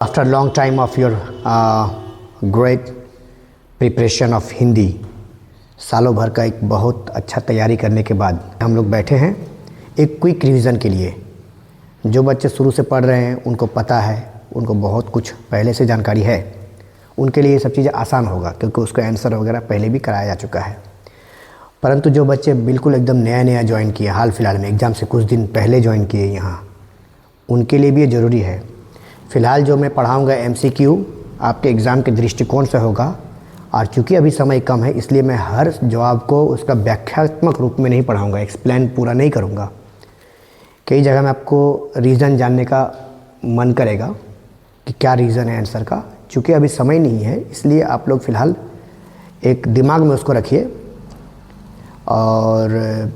After a long time of your great preparation of Hindi, सालों भर का एक बहुत अच्छा तैयारी करने के बाद हम लोग बैठे हैं एक क्विक रिवीजन के लिए। जो बच्चे शुरू से पढ़ रहे हैं उनको पता है, उनको बहुत कुछ पहले से जानकारी है, उनके लिए ये सब चीज़ें आसान होगा क्योंकि उसका आंसर वगैरह पहले भी कराया जा चुका है। परंतु जो बच्चे बिल्कुल एकदम नया नया ज्वाइन किए, हाल फिलहाल में एग्ज़ाम से कुछ दिन पहले ज्वाइन किए यहाँ, उनके लिए भी ये ज़रूरी है। फ़िलहाल जो मैं पढ़ाऊँगा MCQ आपके एग्ज़ाम के दृष्टिकोण से होगा, और चूँकि अभी समय कम है इसलिए मैं हर जवाब को उसका व्याख्यात्मक रूप में नहीं पढ़ाऊँगा, एक्सप्लेन पूरा नहीं करूँगा। कई जगह में आपको रीज़न जानने का मन करेगा कि क्या रीज़न है आंसर का। चूँकि अभी समय नहीं है इसलिए आप लोग फ़िलहाल एक दिमाग में उसको रखिए, और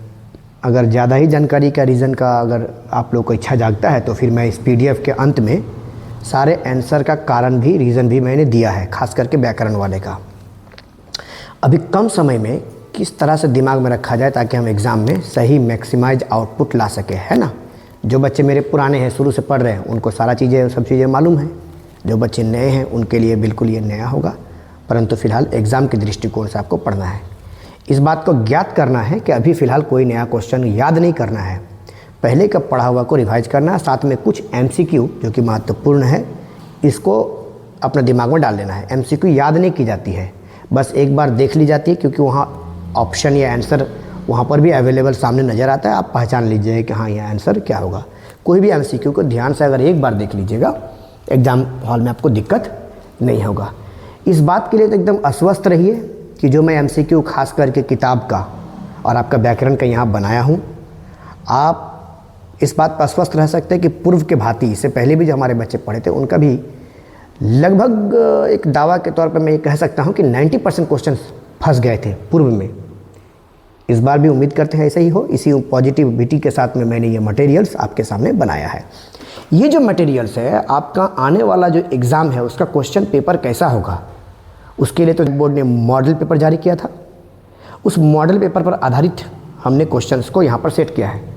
अगर ज़्यादा ही जानकारी का रीज़न का अगर आप लोग को इच्छा जागता है तो फिर मैं इस PDF के अंत में सारे आंसर का कारण भी, रीज़न भी मैंने दिया है, खास करके व्याकरण वाले का। अभी कम समय में किस तरह से दिमाग में रखा जाए ताकि हम एग्ज़ाम में सही मैक्सिमाइज आउटपुट ला सके, है ना। जो बच्चे मेरे पुराने हैं, शुरू से पढ़ रहे हैं, उनको सारा चीज़ें, सब चीज़ें मालूम हैं। जो बच्चे नए हैं उनके लिए बिल्कुल ये नया होगा, परंतु फ़िलहाल एग्ज़ाम के दृष्टिकोण से आपको पढ़ना है। इस बात को ज्ञात करना है कि अभी फ़िलहाल कोई नया क्वेश्चन याद नहीं करना है, पहले का पढ़ा हुआ को रिवाइज करना है। साथ में कुछ MCQ जो कि महत्वपूर्ण है, इसको अपने दिमाग में डाल लेना है। MCQ याद नहीं की जाती है, बस एक बार देख ली जाती है क्योंकि वहाँ ऑप्शन या आंसर वहाँ पर भी अवेलेबल सामने नज़र आता है। आप पहचान लीजिए कि हाँ, यह आंसर क्या होगा। कोई भी MCQ को ध्यान से अगर एक बार देख लीजिएगा, एग्ज़ाम हॉल में आपको दिक्कत नहीं होगा। इस बात के लिए तो एकदम आश्वस्त रहिए कि जो मैं MCQ खास करके किताब का और आपका व्याकरण का यहाँ बनाया हूँ, आप इस बात पर आश्वस्त रह सकते हैं कि पूर्व के भांति, इससे पहले भी जो हमारे बच्चे पढ़े थे उनका भी लगभग एक दावा के तौर पर मैं ये कह सकता हूँ कि 90% क्वेश्चन फंस गए थे पूर्व में। इस बार भी उम्मीद करते हैं ऐसा ही हो। इसी पॉजिटिविटी के साथ में मैंने ये मटेरियल्स आपके सामने बनाया है। ये जो मटेरियल्स है, आपका आने वाला जो एग्ज़ाम है उसका क्वेश्चन पेपर कैसा होगा, उसके लिए तो बोर्ड ने मॉडल पेपर जारी किया था। उस मॉडल पेपर पर आधारित हमने क्वेश्चंस को यहाँ पर सेट किया है।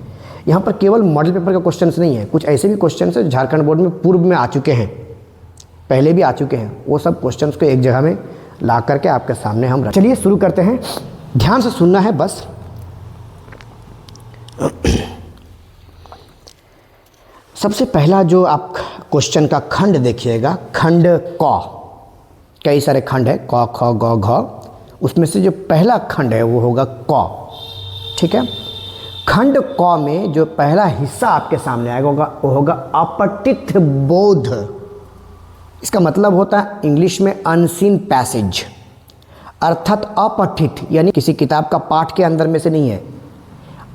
यहाँ पर केवल मॉडल पेपर का क्वेश्चंस नहीं है, कुछ ऐसे भी क्वेश्चंस हैं झारखंड बोर्ड में पूर्व में आ चुके हैं, पहले भी आ चुके हैं। वो सब क्वेश्चंस को एक जगह में ला करके आपके सामने हम चलिए शुरू करते हैं। ध्यान से सुनना है बस। सबसे पहला जो आप क्वेश्चन का खंड देखिएगा, खंड क, कई सारे खंड है, क ख ग घ, उसमें से जो पहला खंड है वो होगा क। ठीक है, खंड क में जो पहला हिस्सा आपके सामने आएगा वो होगा अपठित बोध। इसका मतलब होता है इंग्लिश में अनसीन पैसेज, अर्थात अपठित यानी किसी किताब का पाठ के अंदर में से नहीं है,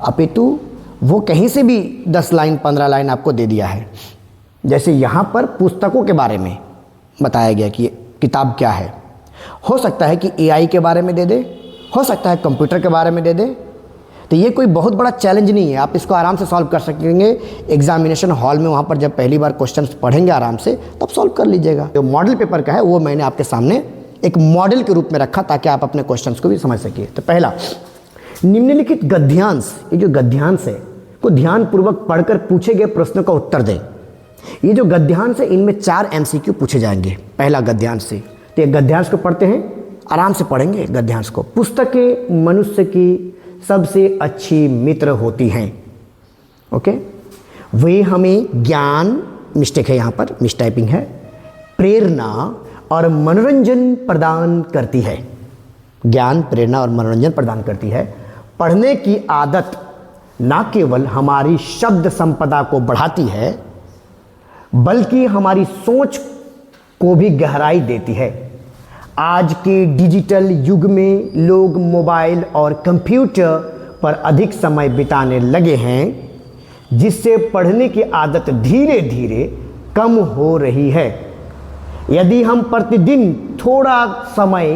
अपितु वो कहीं से भी 10 लाइन 15 लाइन आपको दे दिया है। जैसे यहाँ पर पुस्तकों के बारे में बताया गया कि किताब क्या है। हो सकता है कि AI के बारे में दे दे, हो सकता है कंप्यूटर के बारे में दे दे। तो ये कोई बहुत बड़ा चैलेंज नहीं है, आप इसको आराम से सॉल्व कर सकेंगे एग्जामिनेशन हॉल में। वहाँ पर जब पहली बार क्वेश्चंस पढ़ेंगे आराम से, तब सॉल्व कर लीजिएगा। जो मॉडल पेपर का है वो मैंने आपके सामने एक मॉडल के रूप में रखा ताकि आप अपने क्वेश्चंस को भी समझ सकिए। तो पहला, निम्नलिखित गद्यांश, ये जो गद्यांश है को ध्यानपूर्वक पढ़कर पूछे गए प्रश्नों का उत्तर दें। ये जो गद्यांश है इनमें 4 MCQ पूछे जाएंगे पहला गद्यांश से। तो ये गद्यांश को पढ़ते हैं, आराम से पढ़ेंगे गद्यांश को। पुस्तकें मनुष्य की सबसे अच्छी मित्र होती हैं। ओके, वे हमें ज्ञान, मिस्टेक है यहाँ पर, मिसटाइपिंग है, प्रेरणा और मनोरंजन प्रदान करती है। ज्ञान, प्रेरणा और मनोरंजन प्रदान करती है। पढ़ने की आदत ना केवल हमारी शब्द संपदा को बढ़ाती है बल्कि हमारी सोच को भी गहराई देती है। आज के डिजिटल युग में लोग मोबाइल और कंप्यूटर पर अधिक समय बिताने लगे हैं, जिससे पढ़ने की आदत धीरे धीरे कम हो रही है। यदि हम प्रतिदिन थोड़ा समय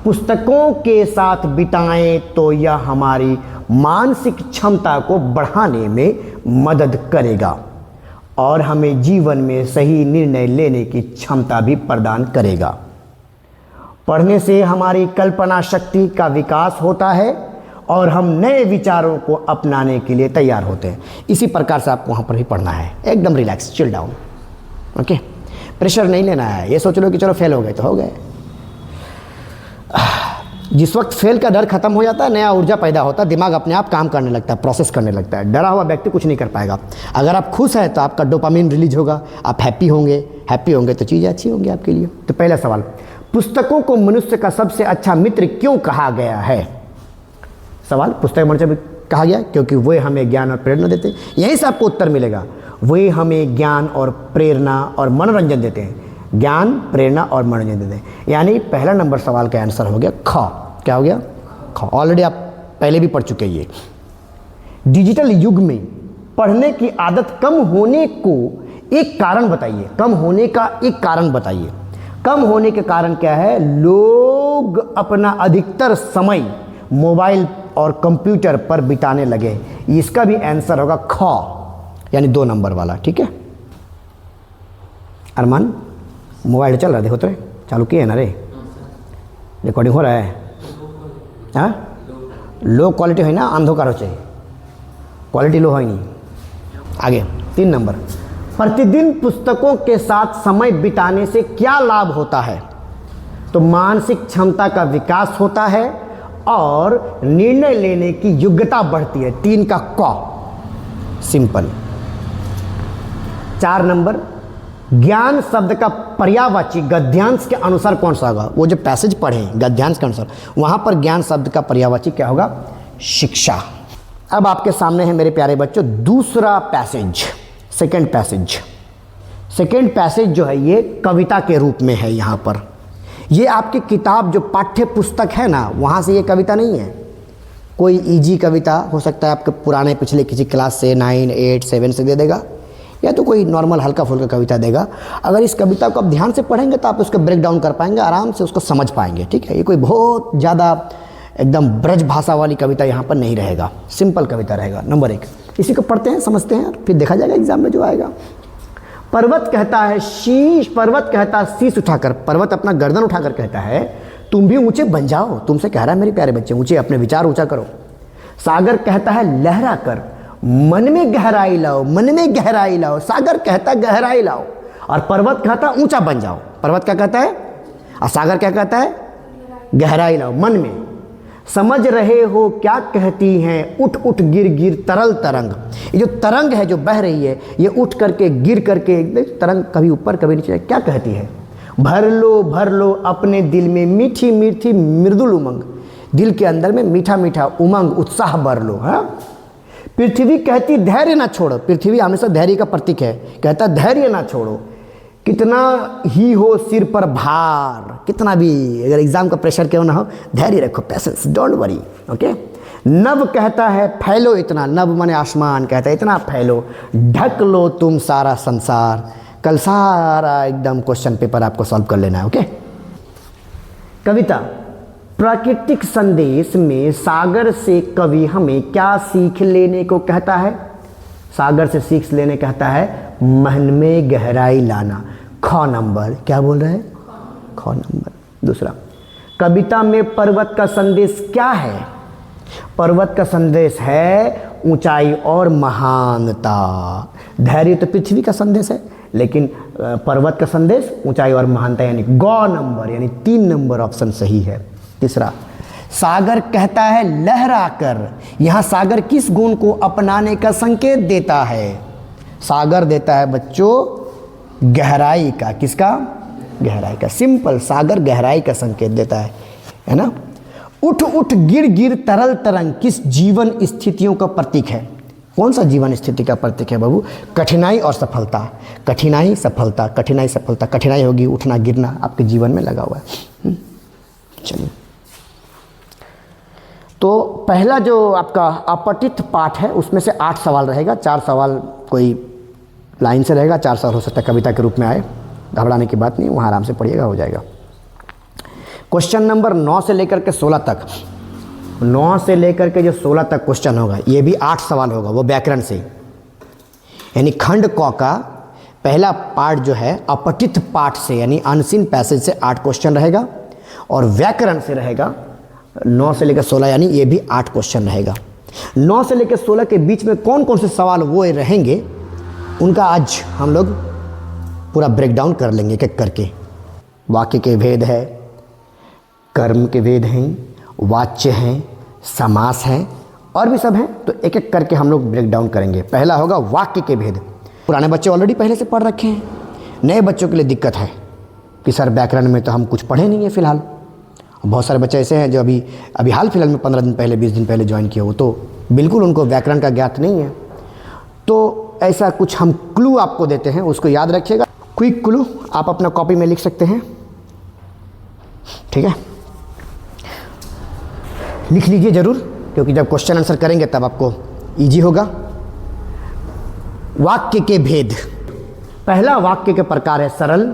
पुस्तकों के साथ बिताएं तो यह हमारी मानसिक क्षमता को बढ़ाने में मदद करेगा और हमें जीवन में सही निर्णय लेने की क्षमता भी प्रदान करेगा। पढ़ने से हमारी कल्पना शक्ति का विकास होता है और हम नए विचारों को अपनाने के लिए तैयार होते हैं। इसी प्रकार से आपको वहाँ पर भी पढ़ना है, एकदम relax, chill down. Okay, pressure नहीं लेना है, ये सोच लो कि चलो फेल हो गए तो हो गए। जिस वक्त फेल का डर खत्म हो जाता है, नया ऊर्जा पैदा होता है, दिमाग अपने आप काम करने लगता है, प्रोसेस करने लगता है। डरा हुआ व्यक्ति कुछ नहीं कर पाएगा। अगर आप खुश हैं तो आपका डोपामिन रिलीज होगा, आप हैप्पी होंगे तो चीज़ें अच्छी होंगी आपके लिए। तो पहला सवाल, पुस्तकों को मनुष्य का सबसे अच्छा मित्र क्यों कहा गया है? सवाल, पुस्तक मनुष्य कहा गया क्योंकि वे हमें ज्ञान और प्रेरणा देते हैं। यहीं से आपको उत्तर मिलेगा, वे हमें ज्ञान और प्रेरणा और मनोरंजन देते हैं। ज्ञान, प्रेरणा और मनोरंजन देते हैं, यानी पहला नंबर सवाल का आंसर हो गया ख। क्या हो गया? ख। ऑलरेडी आप पहले भी पढ़ चुके हैं ये। डिजिटल युग में पढ़ने की आदत कम होने को एक कारण बताइए। कम होने का एक कारण बताइए। कम होने के कारण क्या है? लोग अपना अधिकतर समय मोबाइल और कंप्यूटर पर बिताने लगे। इसका भी आंसर होगा ख, यानी 2 नंबर वाला। ठीक है अरमान, मोबाइल चल रहा, देखो तो चालू किए ना रे, रिकॉर्डिंग हो रहा है। हाँ, लो क्वालिटी है ना, अंधकार हो चाहिए, क्वालिटी लो है नहीं। आगे 3 नंबर, प्रतिदिन पुस्तकों के साथ समय बिताने से क्या लाभ होता है? तो मानसिक क्षमता का विकास होता है और निर्णय लेने की योग्यता बढ़ती है। 3 का क, सिंपल। 4 नंबर, ज्ञान शब्द का पर्यायवाची गद्यांश के अनुसार कौन सा होगा? वो जो पैसेज पढ़े गद्यांश के अनुसार, वहां पर ज्ञान शब्द का पर्यायवाची क्या होगा? शिक्षा। अब आपके सामने है मेरे प्यारे बच्चों दूसरा passage, second passage. Second passage जो है ये कविता के रूप में है। यहाँ पर ये आपकी किताब जो पाठ्य पुस्तक है ना, वहाँ से ये कविता नहीं है। कोई इजी कविता हो सकता है आपके पुराने पिछले किसी क्लास से 9, 8, 7 से दे देगा, या तो कोई नॉर्मल हल्का फुल्का कविता देगा। अगर इस कविता को आप ध्यान से पढ़ेंगे तो आप उसको ब्रेक डाउन कर पाएंगे, आराम से उसको समझ पाएंगे। ठीक है, ये कोई बहुत ज़्यादा एकदम ब्रज भाषा वाली कविता यहाँ पर नहीं रहेगा, सिंपल कविता रहेगा। नंबर 1, इसी को पढ़ते हैं, समझते हैं, फिर देखा जाएगा एग्जाम में जो आएगा। पर्वत कहता है शीश, पर्वत कहता है शीश उठाकर, पर्वत अपना गर्दन उठाकर कहता है तुम भी ऊंचे बन जाओ। तुमसे कह रहा है मेरे प्यारे बच्चे, ऊंचे अपने विचार ऊंचा करो। सागर कहता है लहरा कर, मन में गहराई लाओ, मन में गहराई लाओ। सागर कहता है गहराई लाओ, और पर्वत कहता है ऊंचा बन जाओ। पर्वत क्या कहता है और सागर क्या कहता है? गहराई लाओ, मन में। समझ रहे हो क्या कहती हैं, उठ उठ गिर गिर तरल तरंग। ये जो तरंग है जो बह रही है, ये उठ करके गिर करके, तरंग कभी ऊपर कभी नीचे, क्या कहती है? भर लो अपने दिल में मीठी मीठी मृदुल उमंग। दिल के अंदर में मीठा मीठा उमंग, उत्साह भर लो। हाँ, पृथ्वी कहती धैर्य ना छोड़ो। पृथ्वी हमेशा धैर्य का प्रतीक है, कहता धैर्य ना छोड़ो। कितना ही हो सिर पर भार, कितना भी अगर एग्जाम का प्रेशर क्यों ना हो, धैर्य रखो, पैसेंस, डोंट वरी। ओके। नभ कहता है फैलो इतना, नभ माने आसमान, कहता है इतना फैलो, ढक लो तुम सारा संसार। कल सारा एकदम क्वेश्चन पेपर आपको सॉल्व कर लेना है। ओके। कविता, प्राकृतिक संदेश में सागर से कवि हमें क्या सीख लेने को कहता है? सागर से सीख लेने कहता है मन में गहराई लाना। ख नंबर, क्या बोल रहे हैं? ख नंबर। दूसरा, कविता में पर्वत का संदेश क्या है? पर्वत का संदेश है ऊंचाई और महानता। धैर्य तो पृथ्वी का संदेश है, लेकिन पर्वत का संदेश ऊंचाई और महानता, यानी ग नंबर, यानी 3 नंबर ऑप्शन सही है। तीसरा, सागर कहता है लहरा कर। यहां सागर किस गुण को अपनाने का संकेत देता है? सागर देता है बच्चों गहराई का। किसका? गहराई का। सिंपल, सागर गहराई का संकेत देता है ना। उठ उठ गिर गिर तरल तरंग किस जीवन स्थितियों का प्रतीक है? कौन सा जीवन स्थिति का प्रतीक है बाबू? कठिनाई और सफलता। कठिनाई सफलता, कठिनाई सफलता। कठिनाई होगी, उठना गिरना आपके जीवन में लगा हुआ है। चलिए, तो पहला जो आपका अपठित पाठ है उसमें से 8 सवाल रहेगा। 4 सवाल कोई लाइन से रहेगा, 4 सवाल हो सकता है कविता के रूप में आए। घबराने की बात नहीं, वहाँ आराम से पढ़िएगा, हो जाएगा। क्वेश्चन नंबर 9 से लेकर के 16 तक, 9 से लेकर के जो 16 तक क्वेश्चन होगा, ये भी 8 सवाल होगा, वो व्याकरण से। यानी खंड क का पहला पार्ट जो है अपठित पाठ से, यानी अनसीन पैसेज से 8 क्वेश्चन रहेगा, और व्याकरण से रहेगा 9 से लेकर 16, यानी ये भी 8 क्वेश्चन रहेगा। 9 से लेकर 16 के बीच में कौन कौन से सवाल वो रहेंगे, उनका आज हम लोग पूरा ब्रेक डाउन कर लेंगे एक एक करके। वाक्य के भेद है, कर्म के भेद हैं, वाच्य हैं, समास हैं और भी सब हैं, तो एक एक करके हम लोग ब्रेक डाउन करेंगे। पहला होगा वाक्य के भेद। पुराने बच्चे ऑलरेडी पहले से पढ़ रखे हैं, नए बच्चों के लिए दिक्कत है कि सर व्याकरण में तो हम कुछ पढ़े नहीं है फ़िलहाल। बहुत सारे बच्चे ऐसे हैं जो अभी हाल फिलहाल में 15 दिन पहले 20 दिन पहले ज्वाइन किए हो, तो बिल्कुल उनको व्याकरण का ज्ञात नहीं है। तो ऐसा कुछ हम क्लू आपको देते हैं, उसको याद रखिएगा। क्विक क्लू आप अपना कॉपी में लिख सकते हैं, ठीक है, लिख लीजिए ज़रूर, क्योंकि जब क्वेश्चन आंसर करेंगे तब आपको इजी होगा। वाक्य के भेद। पहला वाक्य के प्रकार है सरल,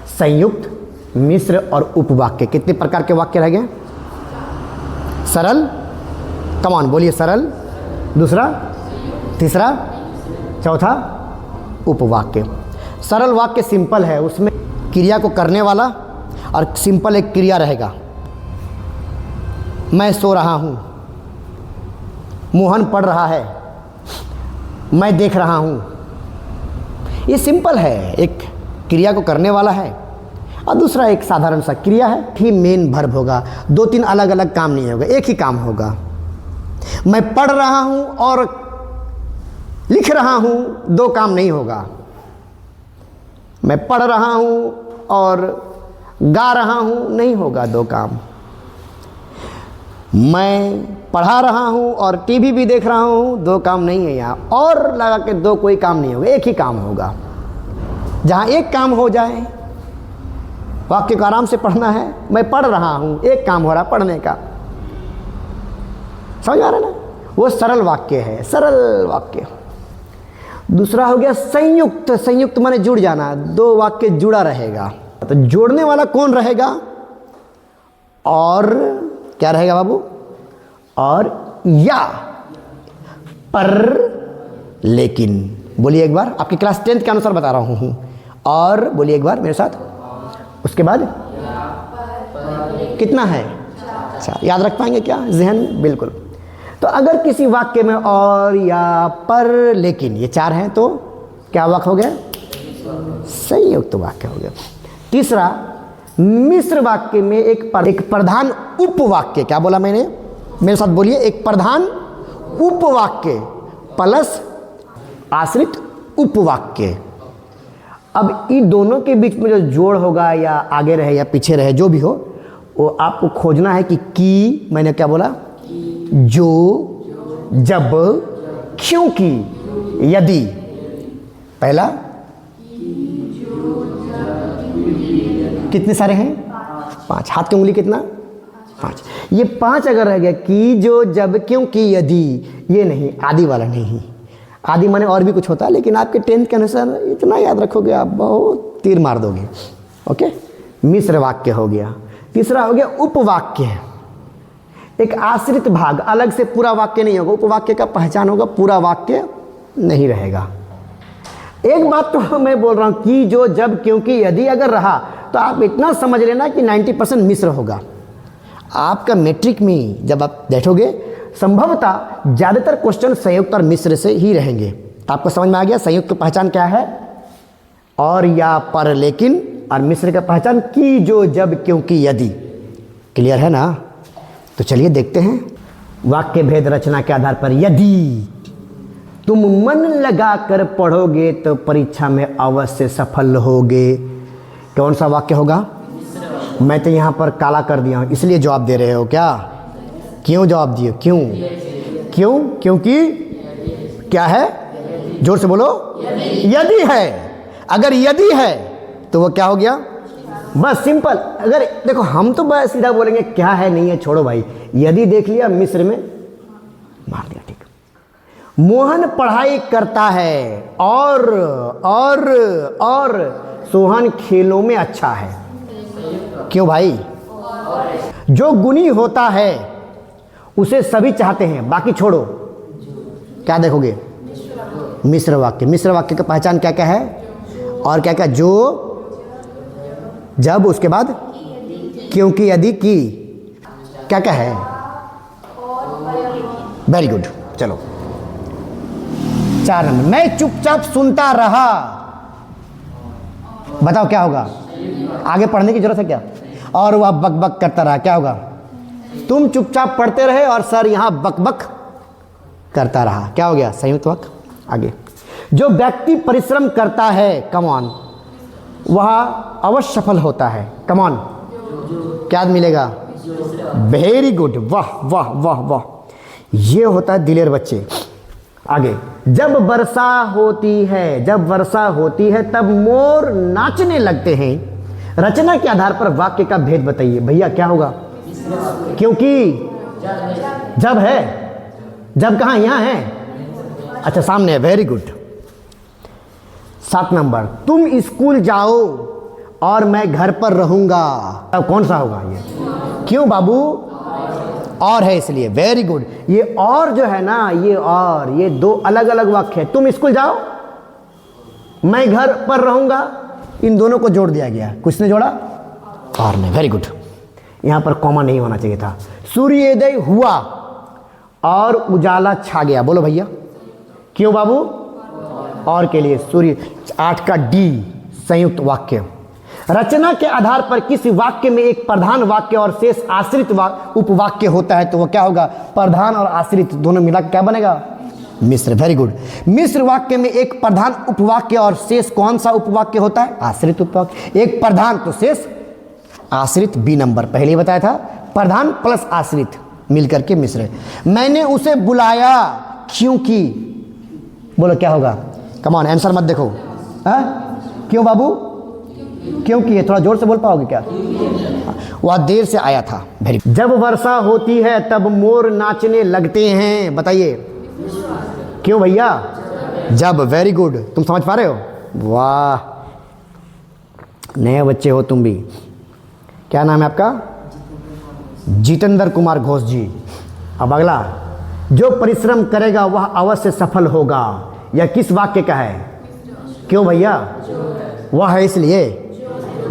संयुक्त, मिश्र और उपवाक्य। कितने प्रकार के वाक्य रह गए? सरल, कमान बोलिए, सरल, दूसरा, तीसरा, चौथा उपवाक्य। सरल वाक्य सिंपल है, उसमें क्रिया को करने वाला और सिंपल एक क्रिया रहेगा। मैं सो रहा हूँ, मोहन पढ़ रहा है, मैं देख रहा हूँ। ये सिंपल है, एक क्रिया को करने वाला है और दूसरा एक साधारण सा क्रिया है। ही मेन वर्ब होगा, 2-3 अलग अलग काम नहीं होगा, एक ही काम होगा। मैं पढ़ रहा हूँ और लिख रहा हूँ, 2 काम नहीं होगा। मैं पढ़ रहा हूँ और गा रहा हूँ, नहीं होगा 2 काम। मैं पढ़ा रहा हूँ और टीवी भी देख रहा हूँ, 2 काम नहीं है यहाँ। और लगा के 2 कोई काम नहीं होगा, एक ही काम होगा। जहाँ एक काम हो जाए, वाक्य को आराम से पढ़ना है। मैं पढ़ रहा हूँ, एक काम हो रहा पढ़ने का, समझ आ रहा है ना? वो सरल वाक्य है, सरल वाक्य। दूसरा हो गया संयुक्त। संयुक्त माने जुड़ जाना, 2 वाक्य जुड़ा रहेगा। तो जोड़ने वाला कौन रहेगा? और क्या रहेगा बाबू? और या, पर, लेकिन। बोलिए एक बार, आपकी क्लास 10th के अनुसार बता रहा हूँ। और बोलिए एक बार मेरे साथ, उसके बाद कितना है? 4। याद रख पाएंगे क्या जहन? बिल्कुल। तो अगर किसी वाक्य में और, या, पर, लेकिन ये 4 हैं तो क्या वाक्य हो गया? संयुक्त वाक्य हो गया। तीसरा, मिश्र वाक्य में एक प्रधान उपवाक्य। क्या बोला मैंने? मेरे साथ बोलिए, एक प्रधान उपवाक्य प्लस आश्रित उपवाक्य। अब इन दोनों के बीच में जो जोड़ होगा, या आगे रहे या पीछे रहे, जो भी हो, वो आपको खोजना है कि मैंने क्या बोला? जो, जब, क्योंकि, यदि। पहला कितने सारे हैं? 5। हाथ की उंगली कितना? 5। ये 5 अगर रह गया, कि, जो, जब, क्योंकि, यदि, ये नहीं, आदि वाला नहीं। आदि माने और भी कुछ होता है, लेकिन आपके 10th के अनुसार इतना याद रखोगे आप, बहुत तीर मार दोगे। ओके, मिश्र वाक्य हो गया। तीसरा हो गया उपवाक्य। एक आश्रित भाग, अलग से पूरा वाक्य नहीं होगा। उपवाक्य का पहचान होगा, पूरा वाक्य नहीं रहेगा। एक बात तो मैं बोल रहा हूँ, कि, जो, जब, क्योंकि, यदि अगर रहा तो आप इतना समझ लेना कि 90% मिश्र होगा। आपका मैट्रिक में जब आप बैठोगे, संभवतः ज़्यादातर क्वेश्चन संयुक्त और मिश्र से ही रहेंगे। आपको समझ में आ गया संयुक्त की पहचान क्या है? और, या, पर, लेकिन। और मिश्र का पहचान कि, जो, जब, क्योंकि, यदि। क्लियर है ना? तो चलिए देखते हैं। वाक्य भेद रचना के आधार पर। यदि तुम मन लगाकर पढ़ोगे तो परीक्षा में अवश्य सफल होगे। कौन सा वाक्य होगा? मैं तो यहाँ पर काला कर दिया हूँ, इसलिए जवाब दे रहे हो क्या? क्यों जवाब दिए? क्यों? क्यों? क्योंकि क्या है? जोर से बोलो। यदि है। अगर यदि है तो वो क्या हो गया? बस सिंपल। अगर देखो, हम तो बस सीधा बोलेंगे क्या है, नहीं है, छोड़ो भाई। यदि देख लिया, मिश्र में मार दिया, ठीक। मोहन पढ़ाई करता है और सोहन खेलों में अच्छा है। क्यों भाई? जो गुणी होता है उसे सभी चाहते हैं, बाकी छोड़ो। क्या देखोगे? मिश्र वाक्य। मिश्र वाक्य का पहचान क्या क्या है और क्या क्या? जो, जब, उसके बाद क्योंकि, यदि, की। क्या क्या है? Very good. चलो 4 नंबर। मैं चुपचाप सुनता रहा। बताओ क्या होगा? आगे पढ़ने की जरूरत है क्या? और वह बक बक करता रहा, क्या होगा? तुम चुपचाप पढ़ते रहे और सर यहाँ बक बक करता रहा, क्या हो गया? संयुक्त वाक्य। आगे, जो व्यक्ति परिश्रम करता है, कम ऑन, वह अवश्य सफल होता है। कम ऑन, क्या मिलेगा? वेरी गुड, वाह वाह वाह वाह, ये होता है दिलेर बच्चे। आगे, जब वर्षा होती है, जब वर्षा होती है तब मोर नाचने लगते हैं। रचना के आधार पर वाक्य का भेद बताइए भैया, क्या होगा? क्योंकि जब है, जब कहाँ? यहाँ है, अच्छा सामने है, वेरी गुड। 7 नंबर, तुम स्कूल जाओ और मैं घर पर रहूंगा। अब कौन सा होगा ये? क्यों बाबू? और है इसलिए, वेरी गुड। ये और जो है ना, ये और, ये दो अलग अलग वाक्य है। तुम स्कूल जाओ, मैं घर पर रहूंगा, इन दोनों को जोड़ दिया गया। किसने जोड़ा? और ने, वेरी गुड। यहां पर कॉमा नहीं होना चाहिए था। सूर्योदय हुआ और उजाला छा गया। बोलो भैया, क्यों बाबू? और के लिए सूर्य। 8 का डी, संयुक्त वाक्य। रचना के आधार पर किसी वाक्य में एक प्रधान वाक्य और शेष आश्रित उपवाक्य होता है तो वो क्या होगा? प्रधान और आश्रित दोनों मिला क्या बनेगा? मिश्र। Very good. मिश्र वाक्य में एक प्रधान उपवाक्य और शेष कौन सा उपवाक्य होता है? आश्रित उपवाक्य। एक प्रधान तो शेष आश्रित। बी नंबर, पहले ही बताया था, प्रधान प्लस आश्रित मिलकर के मिश्र। मैंने उसे बुलाया क्योंकि, बोलो क्या होगा? कम ऑन, आंसर मत देखो। क्यों बाबू? क्योंकि, थोड़ा जोर से बोल पाओगे क्या? वह देर से आया था। वेरी। जब वर्षा होती है तब मोर नाचने लगते हैं, बताइए क्यों भैया? जब। वेरी गुड, तुम समझ पा रहे हो? वाह, नए बच्चे हो तुम भी। क्या नाम है आपका? जितेंद्र कुमार घोष जी। अब अगला, जो परिश्रम करेगा वह अवश्य सफल होगा। यह किस वाक्य का है? क्यों भैया? वह है इसलिए,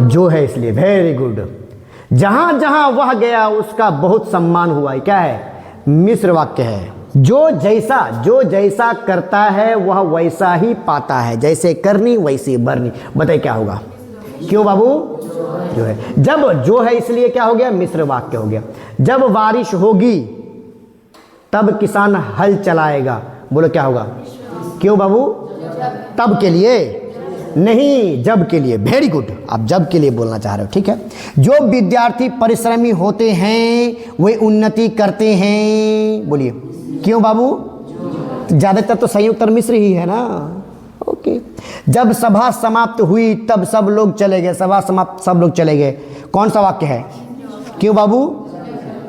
जो है इसलिए। Very good. जहां जहां वह गया उसका बहुत सम्मान हुआ। क्या है? मिश्र वाक्य है। जो जैसा करता है वह वैसा ही पाता है, जैसे करनी वैसी भरनी। बताइए क्या होगा? क्यों बाबू? जो है। जब जो है इसलिए क्या हो गया? मिश्र वाक्य हो गया। जब बारिश होगी तब किसान हल चलाएगा। बोलो क्या होगा? क्यों बाबू? तब के लिए नहीं, जब के लिए। वेरी गुड, आप जब के लिए बोलना चाह रहे हो, ठीक है। जो विद्यार्थी परिश्रमी होते हैं वे उन्नति करते हैं। बोलिए क्यों बाबू? ज्यादातर तो संयुक्त और मिश्र ही है ना। ओके। जब सभा समाप्त हुई तब सब लोग चले गए। सभा समाप्त, सब लोग चले गए। कौन सा वाक्य है? क्यों बाबू?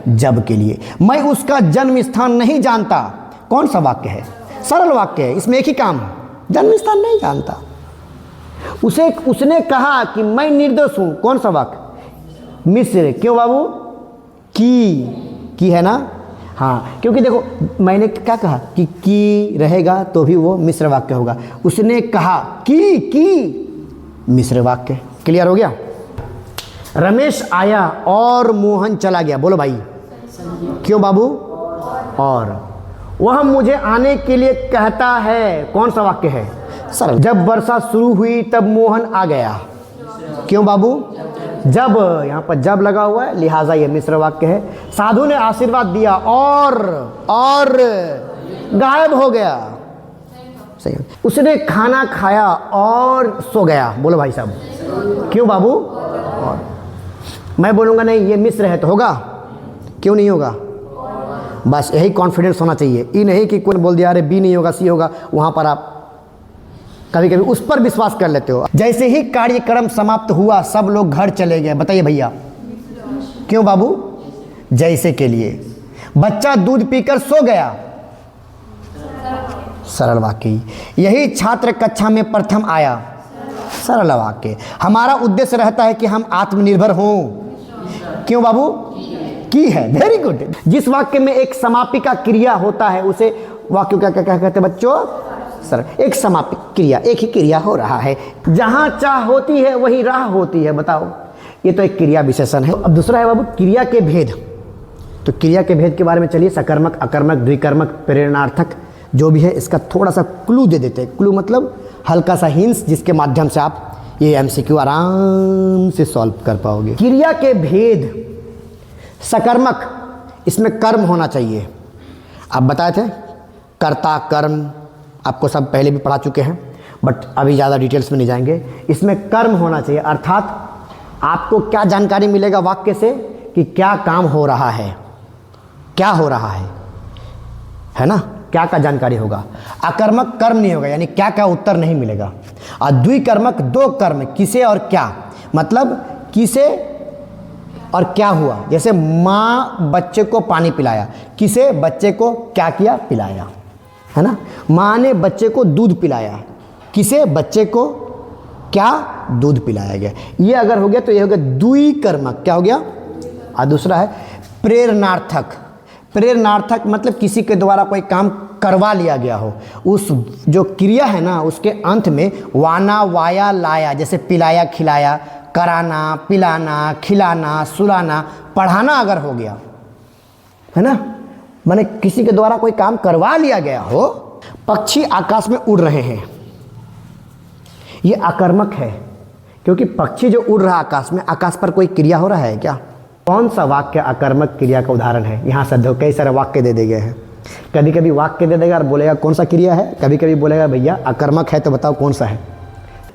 जब के लिए। मैं उसका जन्म स्थान नहीं जानता। कौन सा वाक्य है? सरल वाक्य है, इसमें एक ही काम, जन्म स्थान नहीं जानता। उसने कहा कि मैं निर्दोष हूं। कौन सा वाक्य? मिश्र। क्यों बाबू? की है ना। हाँ, क्योंकि देखो मैंने क्या कहा कि रहेगा तो भी वो मिश्र वाक्य होगा। उसने कहा कि मिश्र वाक्य। क्लियर हो गया? रमेश आया और मोहन चला गया। बोलो भाई क्यों बाबू? और वह मुझे आने के लिए कहता है। कौन सा वाक्य है? सरल। जब वर्षा शुरू हुई तब मोहन आ गया। क्यों बाबू? जब, यहाँ पर जब लगा हुआ है लिहाजा ये मिश्र वाक्य है। साधु ने आशीर्वाद दिया और गायब हो गया। सही। उसने खाना खाया और सो गया। बोलो भाई साहब क्यों बाबू? और मैं बोलूँगा नहीं ये मिश्र है तो होगा? क्यों नहीं होगा? बस यही कॉन्फिडेंस होना चाहिए। ये नहीं कि कोई बोल दिया अरे बी नहीं होगा सी होगा, वहाँ पर आप कभी कभी उस पर विश्वास कर लेते हो। जैसे ही कार्यक्रम समाप्त हुआ सब लोग घर चले गए। बताइए भैया क्यों बाबू? जैसे के लिए। बच्चा दूध पीकर सो गया। सरल वाक्य। यही छात्र कक्षा में प्रथम आया। सरल वाक्य। हमारा उद्देश्य रहता है कि हम आत्मनिर्भर हों। क्यों बाबू? की है। Very good. जिस वाक्य में एक समापिका क्रिया होता है उसे वाक्य क्या कहते हैं बच्चों? सर, एक समापिक क्रिया, एक ही क्रिया हो रहा है। जहां चाह होती है वही राह होती है। बताओ, ये तो एक क्रिया विशेषण है। अब दूसरा है बाबू क्रिया के भेद। तो क्रिया के भेद के बारे में चलिए, सकर्मक, अकर्मक, द्विकर्मक, प्रेरणार्थक जो भी है इसका थोड़ा सा क्लू दे देते हैं। क्लू मतलब हल्का सा हिंस जिसके माध्यम से आप ये एमसीक्यू आराम से सॉल्व कर पाओगे। क्रिया के भेद, सकर्मक, इसमें कर्म होना चाहिए। आप बताए थे कर्ता कर्म, आपको सब पहले भी पढ़ा चुके हैं, बट अभी ज़्यादा डिटेल्स में नहीं जाएंगे। इसमें कर्म होना चाहिए, अर्थात आपको क्या जानकारी मिलेगा वाक्य से कि क्या काम हो रहा है, क्या हो रहा है ना, क्या का जानकारी होगा। अकर्मक कर्म नहीं होगा, यानी क्या का उत्तर नहीं मिलेगा। और द्विकर्मक दो कर्म, किसे और क्या, मतलब किसे और क्या हुआ। जैसे माँ बच्चे को पानी पिलाया, किसे, बच्चे को क्या किया, पिलाया, है ना। माँ ने बच्चे को दूध पिलाया, किसे, बच्चे को क्या, दूध पिलाया गया। ये अगर हो गया तो ये हो गया द्विकर्मक। क्या हो गया। और दूसरा है प्रेरणार्थक। प्रेरणार्थक मतलब किसी के द्वारा कोई काम करवा लिया गया हो, उस जो क्रिया है ना उसके अंत में वाना वाया लाया, जैसे पिलाया खिलाया, कराना पिलाना खिलाना सुलाना पढ़ाना अगर हो गया, है ना, माने किसी के द्वारा कोई काम करवा लिया गया हो। पक्षी आकाश में उड़ रहे हैं, ये अकर्मक है, क्योंकि पक्षी जो उड़ रहा है आकाश में, आकाश पर कोई क्रिया हो रहा है क्या। कौन सा वाक्य अकर्मक क्रिया का उदाहरण है। यहाँ से कई सारे वाक्य दे दिए गए हैं। कभी कभी वाक्य दे देगा और बोलेगा कौन सा क्रिया है, कभी कभी बोलेगा भैया अकर्मक है तो बताओ कौन सा है।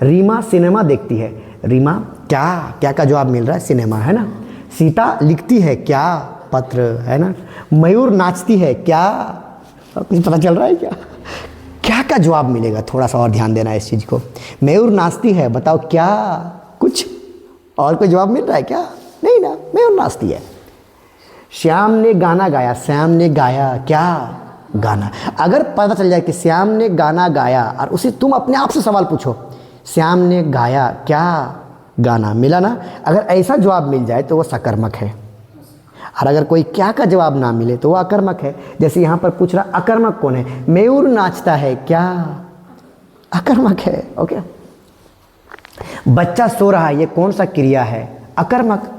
रीमा सिनेमा देखती है, रीमा क्या, क्या का जवाब मिल रहा है, सिनेमा, है ना। सीता लिखती है क्या, पत्र, है ना। मयूर नाचती है क्या, कुछ पता चल रहा है क्या, क्या का जवाब मिलेगा। थोड़ा सा और ध्यान देना है इस चीज़ को। मयूर नाचती है, बताओ क्या, कुछ और कोई जवाब मिल रहा है क्या, नहीं ना, मयूर नाचती है। श्याम ने गाना गाया, श्याम ने गाया क्या, गाना। अगर पता चल जाए कि श्याम ने गाना गाया और उसे तुम अपने आप से सवाल पूछो, श्याम ने गाया क्या, गाना, मिला ना। अगर ऐसा जवाब मिल जाए तो वो सकर्मक है, और अगर कोई क्या का जवाब ना मिले तो वो अकर्मक है। जैसे यहाँ पर पूछ रहा अकर्मक कौन है, मयूर नाचता है क्या, अकर्मक है। ओके। बच्चा सो रहा है, ये कौन सा क्रिया है, अकर्मक।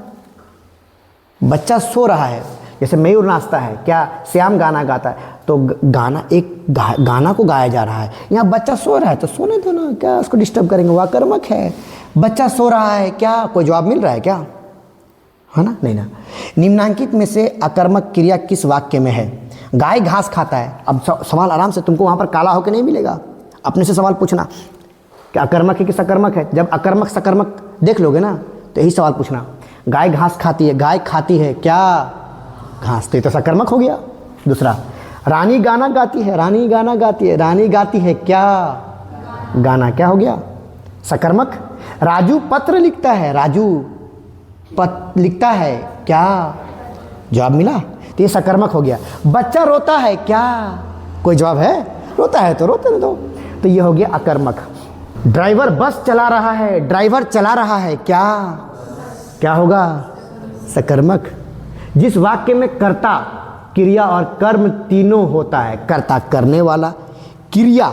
बच्चा सो रहा है, जैसे मयूर नाचता है क्या, श्याम गाना गाता है, तो गाना एक गाना को गाया जा रहा है। यहाँ बच्चा सो रहा है तो सोने दो ना, क्या उसको डिस्टर्ब करेंगे, वो अकर्मक है। बच्चा सो रहा है क्या, कोई जवाब मिल रहा है क्या, है ना, नहीं ना। निम्नांकित में से अकर्मक क्रिया किस वाक्य में है। गाय घास खाता है। अब सवाल आराम से, तुमको वहाँ पर काला होकर नहीं मिलेगा, अपने से सवाल पूछना कि अकर्मक है कि सकर्मक है। जब अकर्मक सकर्मक देख लोगे ना तो यही सवाल पूछना। गाय घास खाती है, गाय खाती है क्या, घास, तो ये तो सकर्मक हो गया। दूसरा, रानी गाना गाती है, रानी गाना गाती है, रानी गाती है क्या, गाना, क्या हो गया, सकर्मक। राजू पत्र लिखता है, राजू पत्र लिखता है क्या, जवाब मिला, तो ये सकर्मक हो गया। बच्चा रोता है क्या, कोई जवाब है, रोता है तो रोते दो, तो ये हो गया अकर्मक। ड्राइवर बस चला रहा है, ड्राइवर चला रहा है क्या, क्या होगा, सकर्मक। जिस वाक्य में कर्ता क्रिया और कर्म तीनों होता है, कर्ता करने वाला, क्रिया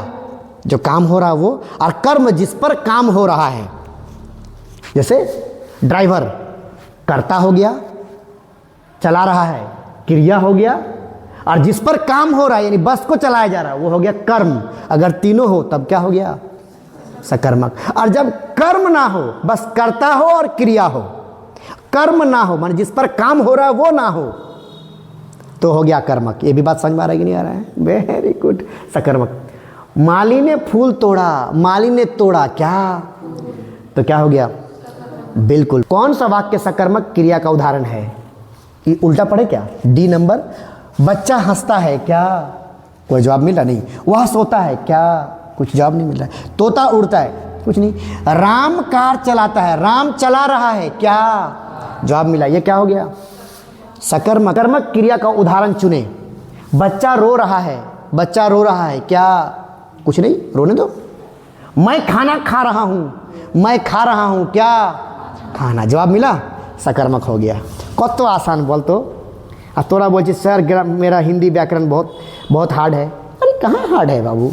जो काम हो रहा है वो, और कर्म जिस पर काम हो रहा है। जैसे ड्राइवर कर्ता हो गया, चला रहा है क्रिया हो गया, और जिस पर काम हो रहा है यानी बस को चलाया जा रहा है वो हो गया कर्म। अगर तीनों हो तब क्या हो गया, सकर्मक। और जब कर्म ना हो, बस कर्ता हो और क्रिया हो, कर्म ना हो माने जिस पर काम हो रहा है वो ना हो, तो हो गया कर्मक। ये भी बात समझ में आ रहा है कि नहीं आ रहा है, वेरी गुड, सकर्मक। माली ने फूल तोड़ा, माली ने तोड़ा क्या, तो क्या हो गया, बिल्कुल। कौन सा वाक्य सकर्मक क्रिया का उदाहरण है, ये उल्टा पड़े क्या, डी नंबर। बच्चा हंसता है क्या, कोई जवाब मिल रहा नहीं। वह सोता है क्या, कुछ जवाब नहीं मिल रहा है। तोता उड़ता है, कुछ नहीं। राम कार चलाता है, राम चला रहा है क्या, जवाब मिला, ये क्या हो गया, सकर्मक। कर्मक क्रिया का उदाहरण चुने। बच्चा रो रहा है, बच्चा रो रहा है क्या, कुछ नहीं, रोने दो। मैं खाना खा रहा हूँ, मैं खा रहा हूँ क्या, खाना, जवाब मिला, सकर्मक हो गया। कत आसान बोल तो। अब तोरा बोल सर मेरा हिंदी व्याकरण बहुत हार्ड है। अरे कहाँ हार्ड है बाबू।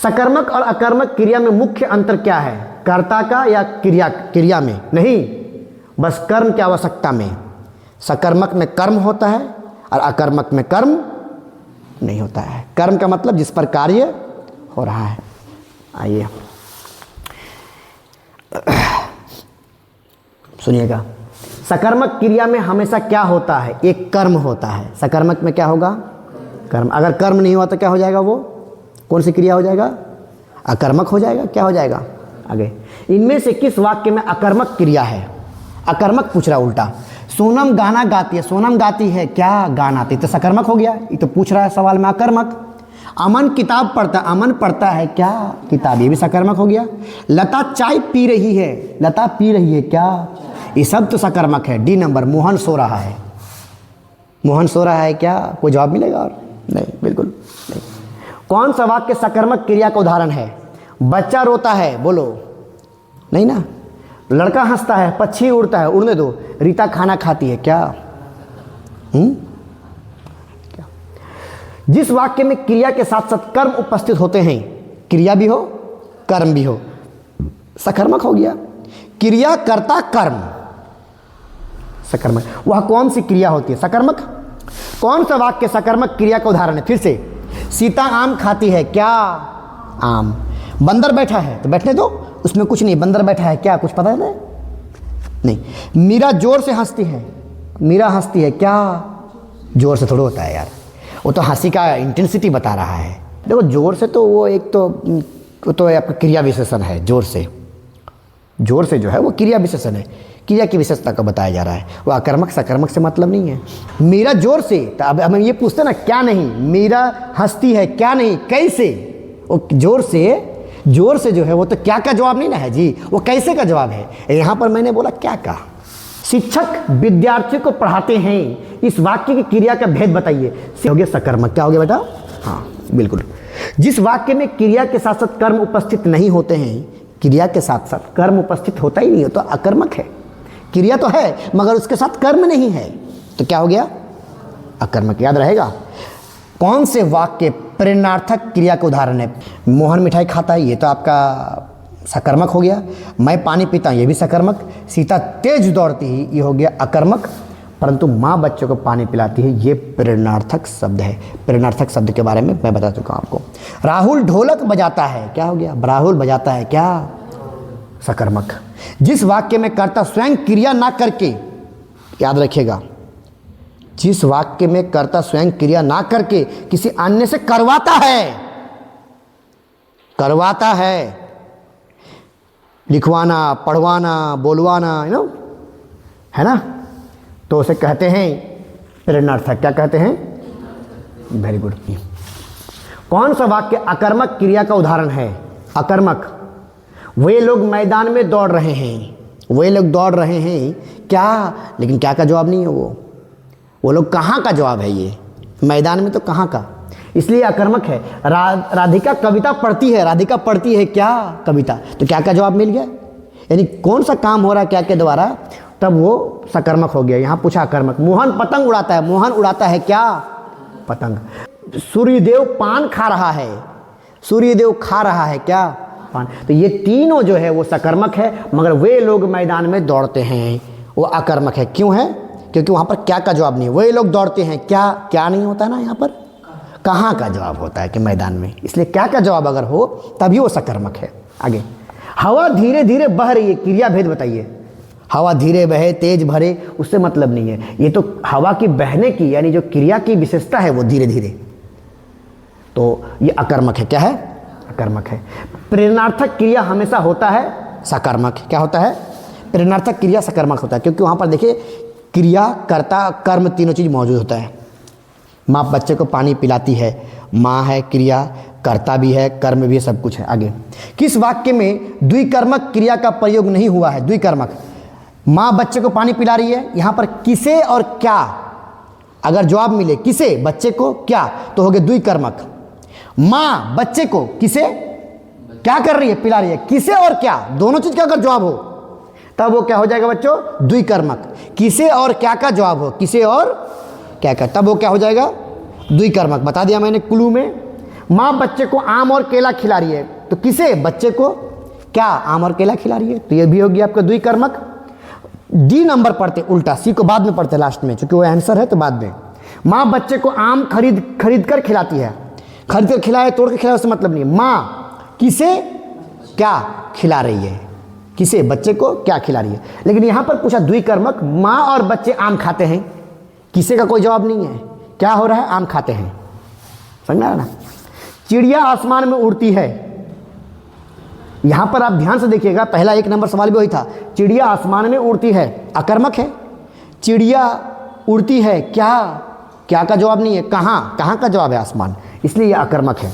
सकर्मक और अकर्मक क्रिया में मुख्य अंतर क्या है, कर्ता का या क्रिया में, नहीं, बस कर्म की आवश्यकता में। सकर्मक में कर्म होता है और अकर्मक में कर्म नहीं होता है। कर्म का मतलब जिस पर कार्य हो रहा है। आइए, सुनिएगा, सकर्मक क्रिया में हमेशा क्या होता है? एक कर्म होता है। सकर्मक में क्या होगा? कर्म। अगर कर्म नहीं हुआ तो क्या हो जाएगा? वो कौन सी क्रिया हो जाएगा? अकर्मक हो जाएगा। क्या हो जाएगा? आगे, इनमें से किस वाक्य में अकर्मक क्रिया है? अकर्मक पूछ रहा उल्टा। सोनम गाना गाती है, सोनम गाती है क्या? गाना आती, तो सकर्मक हो गया। ये तो पूछ रहा है सवाल में अकर्मक। अमन किताब पढ़ता, अमन पढ़ता है क्या? किताब, ये भी सकर्मक हो गया। लता चाय पी रही है, लता पी रही है क्या? ये सब तो सकर्मक है। डी नंबर, मोहन सो रहा है, मोहन सो रहा है क्या? कोई जवाब मिलेगा? और नहीं, बिल्कुल नहीं। कौन सा वाक्य सकर्मक क्रिया का उदाहरण है? बच्चा रोता है, बोलो। नहीं ना। लड़का हंसता है, पक्षी उड़ता है, उड़ने दो। रीता खाना खाती है क्या? क्या? जिस वाक्य में क्रिया के साथ साथ कर्म उपस्थित होते हैं, क्रिया भी हो कर्म भी हो, सकर्मक हो गया। क्रिया कर्ता कर्म, सकर्मक। वह कौन सी क्रिया होती है? सकर्मक। कौन सा वाक्य सकर्मक क्रिया का उदाहरण है? फिर से, सीता आम खाती है क्या? आम। बंदर बैठा है, तो बैठने दो, उसमें कुछ नहीं। बंदर बैठा है क्या? कुछ पता है नहीं। मीरा जोर से हंसती है, मीरा हंसती है क्या? जोर से थोड़ा होता है यार, वो तो हंसी का इंटेंसिटी बता रहा है। देखो जोर से तो वो एक तो आपका क्रिया विशेषण है। जोर से, जोर से जो है वो क्रिया विशेषण है, क्रिया की विशेषता का बताया जा रहा है। वो अकर्मक सकर्मक से मतलब नहीं है। मीरा जोर से, तो अब हम ये पूछते ना क्या नहीं? मीरा हंसती है क्या नहीं? कैसे? वो जोर से, जोर से जो है वो तो क्या का जवाब नहीं ना है जी, वो कैसे का जवाब है। यहाँ पर मैंने बोला क्या का। शिक्षक विद्यार्थी को पढ़ाते हैं, इस वाक्य की क्रिया का भेद बताइए। हो गया सकर्मक। क्या हो गया बेटा? हाँ बिल्कुल। जिस वाक्य में क्रिया के साथ साथ कर्म उपस्थित नहीं होते हैं, क्रिया के साथ साथ कर्म उपस्थित होता ही नहीं हो तो अकर्मक है। क्रिया तो है मगर उसके साथ कर्म नहीं है, तो क्या हो गया? अकर्मक। याद रहेगा। कौन से वाक्य प्रेरणार्थक क्रिया का उदाहरण है? मोहन मिठाई खाता है, ये तो आपका सकर्मक हो गया। मैं पानी पीता हूँ, ये भी सकर्मक। सीता तेज दौड़ती है, ये हो गया अकर्मक। परंतु माँ बच्चों को पानी पिलाती है, ये प्रेरणार्थक शब्द है। प्रेरणार्थक शब्द के बारे में मैं बता चुका हूँ आपको। राहुल ढोलक बजाता है, क्या हो गया? राहुल बजाता है क्या? सकर्मक। जिस वाक्य में कर्ता स्वयं क्रिया ना करके, याद रखिएगा, जिस वाक्य में कर्ता स्वयं क्रिया ना करके किसी अन्य से करवाता है, करवाता है, लिखवाना, पढ़वाना, बोलवाना, है ना, तो उसे कहते हैं प्रेरणार्थक। क्या कहते हैं? Very good. कौन सा वाक्य अकर्मक क्रिया का उदाहरण है? अकर्मक। वे लोग मैदान में दौड़ रहे हैं, वे लोग दौड़ रहे हैं क्या? लेकिन क्या का जवाब नहीं है वो लोग कहाँ का जवाब है? ये मैदान में तो कहाँ का, इसलिए अकर्मक है। राधिका कविता पढ़ती है, राधिका पढ़ती है क्या? कविता, तो क्या का जवाब मिल गया। यानी कौन सा काम हो रहा है क्या के द्वारा, तब वो सकर्मक हो गया। यहाँ पूछा अकर्मक। मोहन पतंग उड़ाता है, मोहन उड़ाता है क्या? पतंग। सूर्यदेव पान खा रहा है, सूर्यदेव खा रहा है क्या? पान। तो ये तीनों जो है वो सकर्मक है, मगर वे लोग मैदान में दौड़ते हैं वो अकर्मक है। क्यों है? क्योंकि वहाँ पर क्या का जवाब नहीं है। वे लोग दौड़ते हैं क्या, क्या नहीं होता ना, यहाँ पर कहाँ का जवाब होता है कि मैदान में, इसलिए क्या का जवाब अगर हो तभी वो सकर्मक है। आगे, हवा धीरे धीरे बह रही है, क्रिया भेद बताइए। हवा धीरे बहे, तेज भरे, उससे मतलब नहीं है। ये तो हवा की बहने की यानी जो क्रिया की विशेषता है वो धीरे धीरे, तो ये अकर्मक है। क्या है? अकर्मक है। प्रेरणार्थक क्रिया हमेशा होता है सकर्मक। क्या होता है? प्रेरणार्थक क्रिया सकर्मक होता है, क्योंकि वहाँ पर देखिए क्रिया, कर्ता, कर्म तीनों चीज़ मौजूद होता है। माँ बच्चे को पानी पिलाती है, माँ है, क्रिया, कर्ता भी है, कर्म भी है, सब कुछ है। आगे, किस वाक्य में द्विकर्मक क्रिया का प्रयोग नहीं हुआ है? द्विकर्मक। माँ बच्चे को पानी पिला रही है, यहाँ पर किसे और क्या अगर जवाब मिले, किसे, बच्चे को, क्या, तो हो गया द्विकर्मक। माँ बच्चे को किसे क्या कर रही है? पिला रही है। किसे और क्या दोनों चीज का अगर जवाब हो तब वो क्या हो जाएगा बच्चों? द्विकर्मक। किसे और क्या का जवाब हो, किसे और क्या का, तब वो क्या हो जाएगा? द्विकर्मक। बता दिया मैंने क्लू में। माँ बच्चे को आम और केला खिला रही है, तो किसे? बच्चे को क्या आम और केला खिला रही है, तो ये भी होगी आपका द्विकर्मक। डी नंबर पढ़ते उल्टा, सी को बाद में पढ़ते लास्ट में, क्योंकि वो आंसर है तो बाद में। माँ बच्चे को आम खरीद कर खिलाती है, खरीद कर खिलाए, तोड़ के खिलाए, उससे मतलब नहीं है। माँ किसे क्या खिला रही है, किसे? बच्चे को क्या खिला रही है। लेकिन यहाँ पर पूछा द्विकर्मक, माँ और बच्चे आम खाते हैं, किसे का कोई जवाब नहीं है। क्या हो रहा है? आम खाते हैं। समझ में आ रहा ना? चिड़िया आसमान में उड़ती है, यहाँ पर आप ध्यान से देखिएगा, पहला 1 नंबर सवाल भी वही था। चिड़िया आसमान में उड़ती है, अकर्मक है। चिड़िया उड़ती है, क्या? क्या का जवाब नहीं है। कहाँ? कहाँ का जवाब है? आसमान, इसलिए यह अकर्मक है।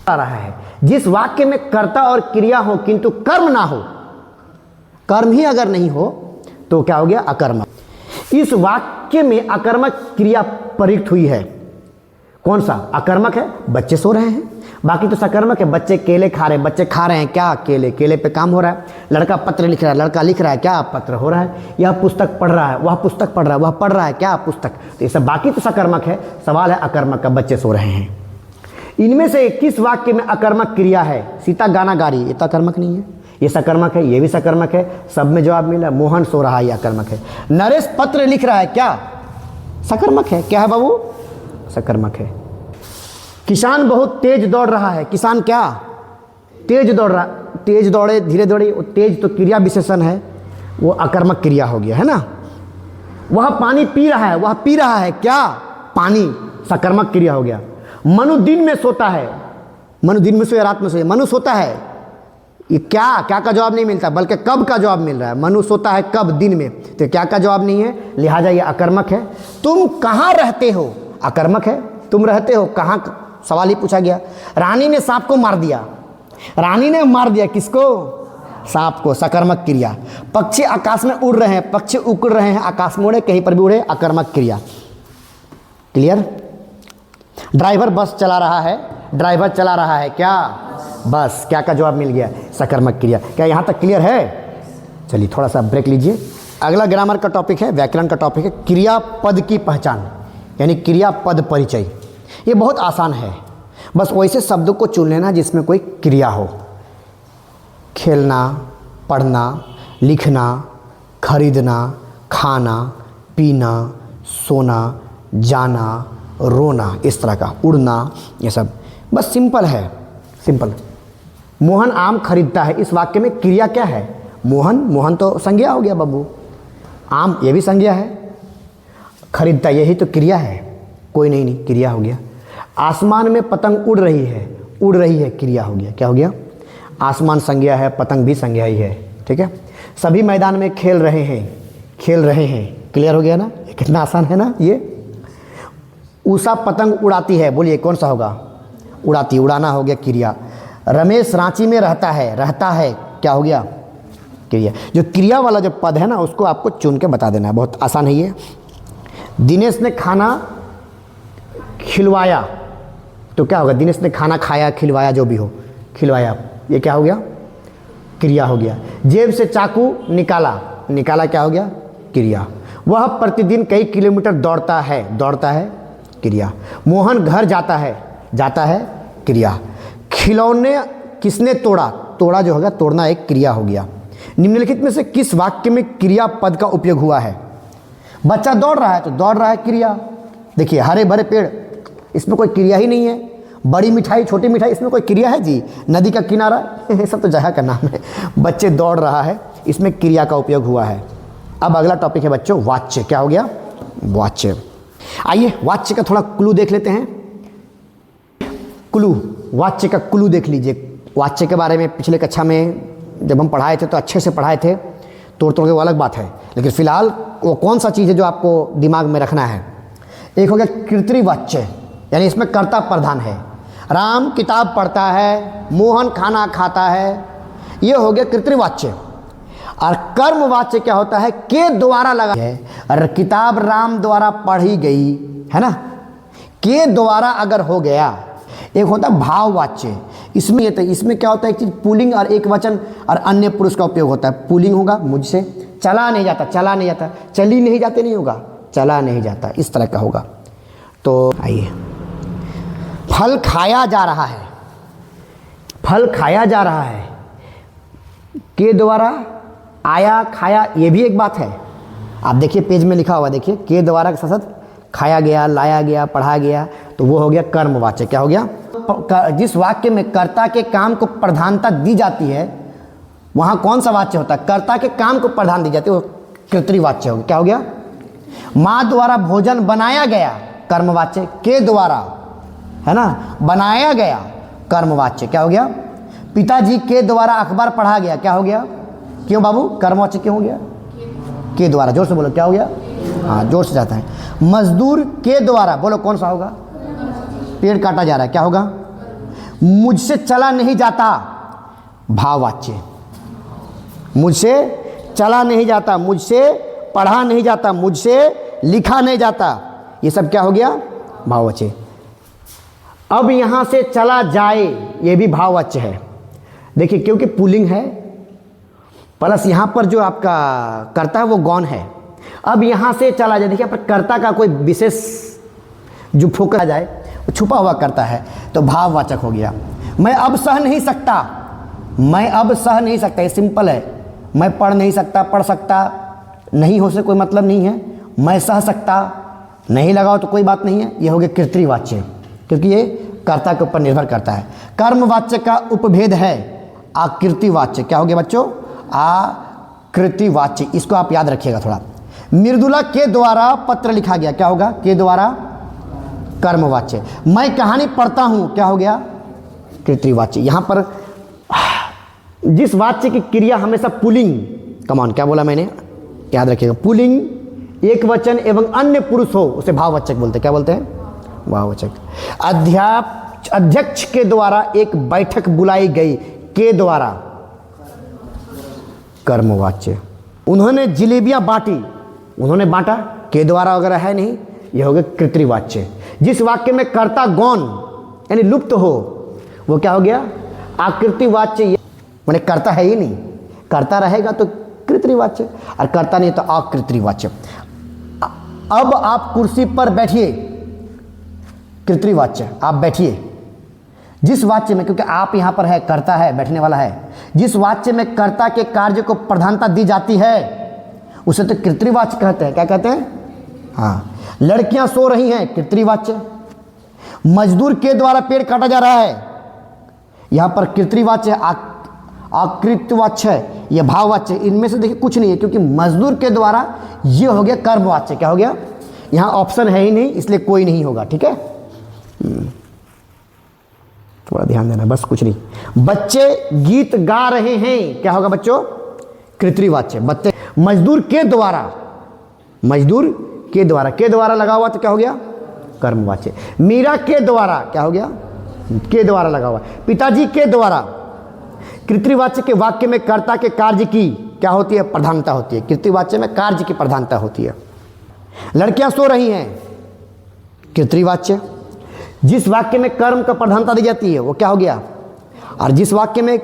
आ रहा है जिस वाक्य में कर्ता और क्रिया हो किंतु कर्म ना हो, कर्म ही अगर नहीं हो तो क्या हो गया? अकर्मक। इस वाक्य में अकर्मक क्रिया प्रयुक्त हुई है। कौन सा? अकर्मक है, बच्चे सो रहे हैं। बाकी तो सकर्मक है, बच्चे केले खा रहे हैं। बच्चे खा रहे हैं क्या? केले। केले पे काम हो रहा है। लड़का पत्र लिख रहा है, लड़का लिख रहा है क्या? पत्र हो रहा है। यह पुस्तक पढ़ रहा है, वह पुस्तक पढ़ रहा है, वह पढ़ रहा है क्या? पुस्तक। तो ये सब बाकी तो सकर्मक है, सवाल है अकर्मक का, बच्चे सो रहे हैं। इनमें से किस वाक्य में अकर्मक क्रिया है? सीता गाना गा रही है, ये तो अकर्मक नहीं है। ये सकर्मक है, ये भी सकर्मक है। सब में जवाब मिला। मोहन सो रहा है, ये अकर्मक है। नरेश पत्र लिख रहा है, क्या? सकर्मक है। क्या है बाबू? सकर्मक है। किसान बहुत तेज दौड़ रहा है, किसान क्या? तेज दौड़ रहा। तेज दौड़े, धीरे दौड़े, वो तेज तो क्रिया विशेषण है, वो अकर्मक क्रिया हो गया, है ना। वह पानी पी रहा है, वह पी रहा है क्या? पानी, सकर्मक क्रिया हो गया। मनु दिन में सोता है, मनु दिन में सोया, रात में सोया। मनु सोता है, ये क्या? क्या का जवाब नहीं मिलता, बल्कि कब का जवाब मिल रहा है। मनु सोता है कब? दिन में। तो क्या का जवाब नहीं है, लिहाजा ये अकर्मक है। तुम कहाँ रहते हो? अकर्मक है। तुम रहते हो कहाँ? सवाल ही पूछा गया। रानी ने सांप को मार दिया, रानी ने मार दिया किसको? सांप को, सकर्मक क्रिया। पक्षी आकाश में उड़ रहे हैं, पक्षी उड़ रहे हैं, आकाश में उड़े, कहीं पर भी उड़े, अकर्मक क्रिया। क्लियर? ड्राइवर बस चला रहा है, ड्राइवर चला रहा है क्या? बस। क्या का जवाब मिल गया? सकर्मक क्रिया। क्या यहाँ तक क्लियर है? चलिए थोड़ा सा ब्रेक लीजिए। अगला ग्रामर का टॉपिक है, व्याकरण का टॉपिक है, क्रियापद की पहचान, यानी क्रियापद परिचय। ये बहुत आसान है, बस वैसे शब्दों को चुन लेना जिसमें कोई क्रिया हो। खेलना, पढ़ना, लिखना, खरीदना, खाना, पीना, सोना, जाना, रोना, इस तरह का, उड़ना, ये सब बस सिंपल है, सिंपल। मोहन आम खरीदता है, इस वाक्य में क्रिया क्या है? मोहन, मोहन तो संज्ञा हो गया बाबू। आम, ये भी संज्ञा है। खरीदता, यही तो क्रिया है, कोई नहीं क्रिया हो गया। आसमान में पतंग उड़ रही है, उड़ रही है, क्रिया हो गया। क्या हो गया? आसमान संज्ञा है, पतंग भी संज्ञा ही है। ठीक है। सभी मैदान में खेल रहे हैं, खेल रहे हैं, क्लियर हो गया ना? ये कितना आसान है ना ये। उषा पतंग उड़ाती है, बोलिए कौन सा होगा? उड़ाती, उड़ाना हो गया क्रिया। रमेश रांची में रहता है, रहता है, क्या हो गया? क्रिया। जो क्रिया वाला जो पद है ना, उसको आपको चुन के बता देना है, बहुत आसान है ये। दिनेश ने खाना खिलवाया, तो क्या होगा? दिनेश ने खाना खाया, खिलवाया, जो भी हो, खिलवाया, ये क्या हो गया? क्रिया हो गया। जेब से चाकू निकाला, निकाला क्या हो गया? क्रिया। वह प्रतिदिन कई किलोमीटर दौड़ता है, दौड़ता है, क्रिया। मोहन घर जाता है, जाता है, क्रिया। खिलौने किसने तोड़ा, तोड़ा जो होगा, तोड़ना एक क्रिया हो गया। निम्नलिखित में से किस वाक्य में क्रिया पद का उपयोग हुआ है? बच्चा दौड़ रहा है, तो दौड़ रहा है, क्रिया। देखिए हरे भरे पेड़, इसमें कोई क्रिया ही नहीं है। बड़ी मिठाई, छोटी मिठाई, इसमें कोई क्रिया है जी? नदी का किनारा, ये सब तो जगह का नाम है। बच्चे दौड़ रहा है, इसमें क्रिया का उपयोग हुआ है। अब अगला टॉपिक है बच्चों वाच्य। क्या हो गया? वाच्य। आइए वाच्य का थोड़ा क्लू देख लेते हैं। क्लू, वाच्य का क्लू देख लीजिए। वाच्य के बारे में पिछले कक्षा में जब हम पढ़ाए थे तो अच्छे से पढ़ाए थे, तोड़ तोड़ के वो अलग बात है, लेकिन फिलहाल वो कौन सा चीज़ है जो आपको दिमाग में रखना है? एक हो गया कृतवाच्य, यानी इसमें कर्ता प्रधान है। राम किताब पढ़ता है, मोहन खाना खाता है, ये हो गया कृतवाच्य। और कर्मवाच्य क्या होता है? के द्वारा लगा है, और किताब राम द्वारा पढ़ी गई, है ना, के द्वारा अगर हो गया। एक होता है भाववाच्य, इसमें ये तो इसमें क्या होता है? एक चीज़ पुल्लिंग और एक वचन और अन्य पुरुष का उपयोग होता है। पुल्लिंग होगा, मुझसे चला नहीं जाता, चला नहीं जाता, चली नहीं जाते नहीं होगा, चला नहीं जाता, इस तरह का होगा। तो आइए, फल खाया जा रहा है, फल खाया जा रहा है, के द्वारा आया, खाया, ये भी एक बात है। आप देखिए पेज में लिखा हुआ, देखिए के द्वारा के साथ खाया गया, लाया गया, पढ़ा गया, तो वो हो गया कर्मवाच्य। क्या हो गया? जिस वाक्य में कर्ता के काम को प्रधानता दी जाती है वहाँ कौन सा वाच्य होता है? कर्ता के काम को प्रधान दी जाती है, वो कर्तृवाच्य हो गया। क्या हो गया? माँ द्वारा भोजन बनाया गया, कर्मवाच्य। के द्वारा, है ना, बनाया गया, कर्मवाच्य। क्या हो गया? पिताजी के द्वारा अखबार पढ़ा गया, क्या हो गया? क्यों बाबू? कर्मवाच्य क्यों हो गया? के द्वारा। जोर से बोलो, क्या हो गया? हाँ, जोर से जाता है। मजदूर के द्वारा, बोलो कौन सा होगा? पेड़ काटा जा रहा है, क्या होगा? मुझसे चला नहीं जाता, भाववाच्य। मुझसे चला नहीं जाता, मुझसे पढ़ा नहीं जाता, मुझसे लिखा नहीं जाता, ये सब क्या हो गया? भाववाच्य। अब यहां से चला जाए, ये भी भाववाच्य है। देखिए, क्योंकि पुल्लिंग है प्लस यहां पर जो आपका कर्ता है वो गौण है। अब यहां से चला जाए, देखिए पर कर्ता का कोई विशेष जो फोकस आ जाए, वो छुपा हुआ करता है, तो भाववाचक हो गया। मैं अब सह नहीं सकता, मैं अब सह नहीं सकता, ये सिंपल है। मैं पढ़ नहीं सकता, पढ़ सकता नहीं हो से कोई मतलब नहीं है। मैं सह सकता, नहीं लगाओ तो कोई बात नहीं है, ये हो गया कर्तृवाच्य, क्योंकि ये कर्ता के ऊपर निर्भर करता है। कर्मवाच्य का उपभेद है आकृतिवाच्य। क्या हो गया बच्चों? आकृतिवाच्य। इसको आप याद रखिएगा थोड़ा। मृदुला के द्वारा पत्र लिखा गया, क्या होगा? के द्वारा कर्मवाच्य। मैं कहानी पढ़ता हूं, क्या हो गया? कर्तृवाच्य। यहां पर जिस वाच्य की क्रिया हमेशा पुल्लिंग, कमान क्या बोला मैंने, याद रखिएगा, पुल्लिंग एक वचन एवं अन्य पुरुष हो, उसे भाववाचक बोलते हैं। क्या बोलते हैं? भाववाचक। अध्यक्ष के द्वारा एक बैठक बुलाई गई, के द्वारा कर्मवाच्य। उन्होंने जिलेबियां बांटी, उन्होंने बांटा, के द्वारा वगैरह है नहीं, यह हो गया कर्तृवाच्य। जिस वाक्य में कर्ता गौण यानी लुप्त हो, वो क्या हो गया? आकृतिवाच्य। मैंने कर्ता है ही नहीं, कर्ता रहेगा तो कर्तृवाच्य, और कर्ता नहीं तो आकृतिवाच्य। अब आप कुर्सी पर बैठिए, कर्तृवाच्य, आप बैठिए। जिस वाच्य में, क्योंकि आप यहां पर है, कर्ता है, बैठने वाला है, जिस वाच्य में कर्ता के कार्य को प्रधानता दी जाती है उसे तो कर्तृवाच्य कहते हैं। क्या कहते हैं? हाँ। लड़कियां सो रही हैं, कर्तृवाच्य। मजदूर के द्वारा पेड़ काटा जा रहा है, यहां पर कर्तृवाच्य, आकृतिवाच्य है, यह भाववाच्य। इनमें से देखिए कुछ नहीं है, क्योंकि मजदूर के द्वारा ये हो गया कर्मवाच्य। क्या हो गया? यहां ऑप्शन है ही नहीं, इसलिए कोई नहीं होगा। ठीक है, थोड़ा ध्यान देना, बस कुछ नहीं। बच्चे गीत गा रहे हैं, क्या होगा बच्चों? कर्तृवाच्य। बच्चे। मजदूर के द्वारा, मजदूर के द्वारा, के द्वारा लगा हुआ तो क्या हो गया? कर्मवाच्य। मीरा के द्वारा, क्या हो गया? के द्वारा लगा हुआ। पिताजी के द्वारा, कर्तृवाच्य के वाक्य में कर्ता के कार्य की क्या होती है? प्रधानता होती है। कर्तृवाच्य में कार्य की प्रधानता होती है। लड़कियां सो रही हैं, कर्तृवाच्य। जिस वाक्य में कर्म का प्रधानता दी जाती है वो क्या हो गया? और जिस वाक्य में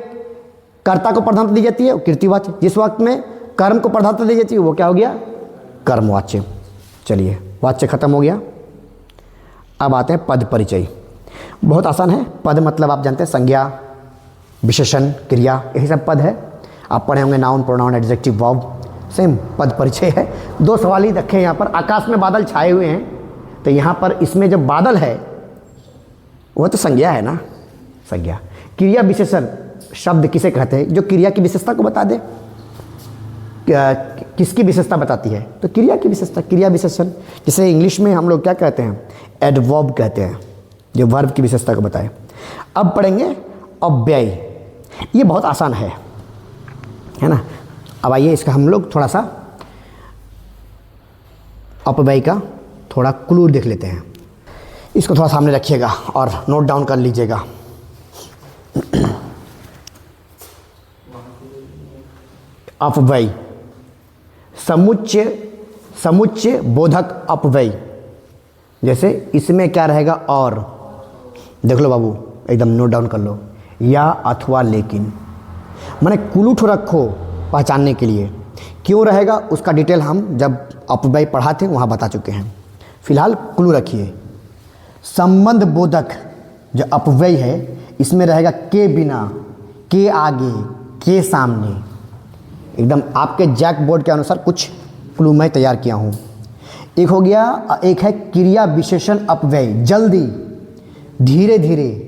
कर्ता को प्रधानता दी जाती है वो कर्तृवाच्य। जिस वाक्य में कर्म को प्रधानता दी जाती है वो क्या हो गया? कर्मवाच्य। चलिए, वाच्य खत्म हो गया। अब आते हैं पद परिचय। बहुत आसान है। पद मतलब आप जानते हैं संज्ञा, विशेषण, क्रिया, यही सब पद है। आप पढ़े होंगे noun, pronoun, adjective, verb, same पद परिचय है। दो सवाल ही रखे हैं यहाँ पर। आकाश में बादल छाए हुए हैं, तो यहाँ पर इसमें जो बादल है वो तो संज्ञा है ना, संज्ञा। क्रिया विशेषण शब्द किसे कहते हैं? जो क्रिया की विशेषता को बता दे। किसकी विशेषता बताती है? तो क्रिया की विशेषता, क्रिया विशेषण। जिसे इंग्लिश में हम लोग क्या कहते हैं? एडवर्ब कहते हैं, जो वर्ब की विशेषता को बताए। अब पढ़ेंगे अव्यय। ये बहुत आसान है ना। अब आइए इसका हम लोग थोड़ा सा अपव्यय का थोड़ा क्लू देख लेते हैं। इसको थोड़ा सामने रखिएगा और नोट डाउन कर लीजिएगा। अपव्यय, समुच्चय, समुच्चय बोधक अपव्यय। जैसे इसमें क्या रहेगा? और देख लो बाबू, एकदम नोट डाउन कर लो। या, अथवा, लेकिन। मैंने क्लू ठो रखो पहचानने के लिए। क्यों रहेगा उसका डिटेल हम जब अपव्यय पढ़ा थे वहाँ बता चुके हैं। फिलहाल क्लू रखिए। संबंध बोधक जो अपव्यय है, इसमें रहेगा के बिना, के आगे, के सामने। एकदम आपके जैक बोर्ड के अनुसार कुछ क्लू मैं तैयार किया हूँ। एक हो गया, एक है क्रिया विशेषण अपव्यय, जल्दी, धीरे धीरे,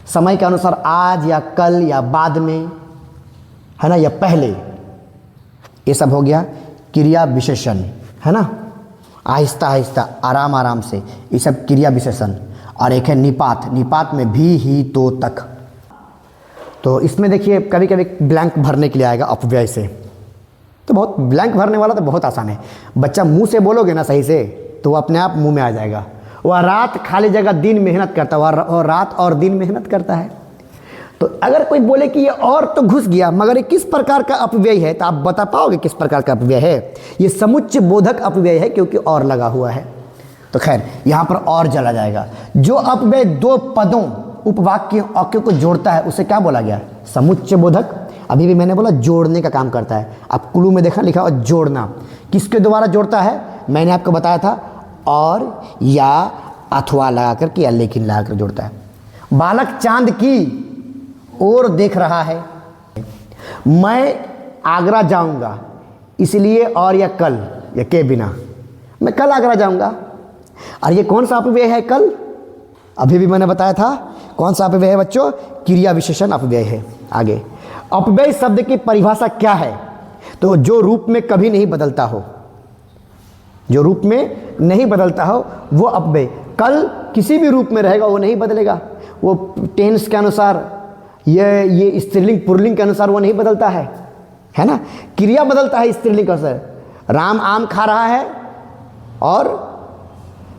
समय के अनुसार, आज या कल या बाद में, है ना, या पहले, ये सब हो गया क्रिया विशेषण, है ना, आहिस्ता आहिस्ता, आराम आराम से, ये सब क्रिया विशेषण। और एक है निपात, निपात में भी, ही, तो, तक। तो इसमें देखिए कभी कभी ब्लैंक भरने के लिए आएगा अपव्यय से, तो बहुत ब्लैंक भरने वाला तो बहुत आसान है। बच्चा मुंह से बोलोगे ना सही से तो वो अपने आप मुंह में आ जाएगा। वह रात खाली जगह दिन मेहनत करता है, वह रात और दिन मेहनत करता है। तो अगर कोई बोले कि ये और तो घुस गया, मगर ये किस प्रकार का अपव्यय है, तो आप बता पाओगे किस प्रकार का अपव्यय है? ये समुच्चय बोधक अपव्यय है, क्योंकि और लगा हुआ है। तो खैर यहाँ पर और चला जाएगा। जो अपव्यय दो पदों, उपवाक्यों, वाक्यों को जोड़ता है उसे क्या बोला गया? समुच्चय बोधक। अभी भी मैंने बोला जोड़ने का काम करता है। आप क्लू में देखा लिखा और जोड़ना किसके द्वारा जोड़ता है? मैंने आपको बताया था, और, या, अथवा लगा कर के, या लेकिन लगा कर जोड़ता है। बालक चांद की ओर देख रहा है। मैं आगरा जाऊंगा, इसलिए, और, या कल, या के बिना, मैं कल आगरा जाऊंगा। और ये कौन सा अपव्यय है? कल। अभी भी मैंने बताया था कौन सा अपव्यय है बच्चों? क्रिया विशेषण अपव्यय है। आगे, अपव्यय शब्द की परिभाषा क्या है? तो जो रूप में कभी नहीं बदलता हो, जो रूप में नहीं बदलता हो वो अपव्यय। कल किसी भी रूप में रहेगा, वो नहीं बदलेगा, वो टेंस के अनुसार, ये स्त्रीलिंग पुल्लिंग के अनुसार वो नहीं बदलता है ना। क्रिया बदलता है स्त्रीलिंग के अनुसार। राम आम खा रहा है और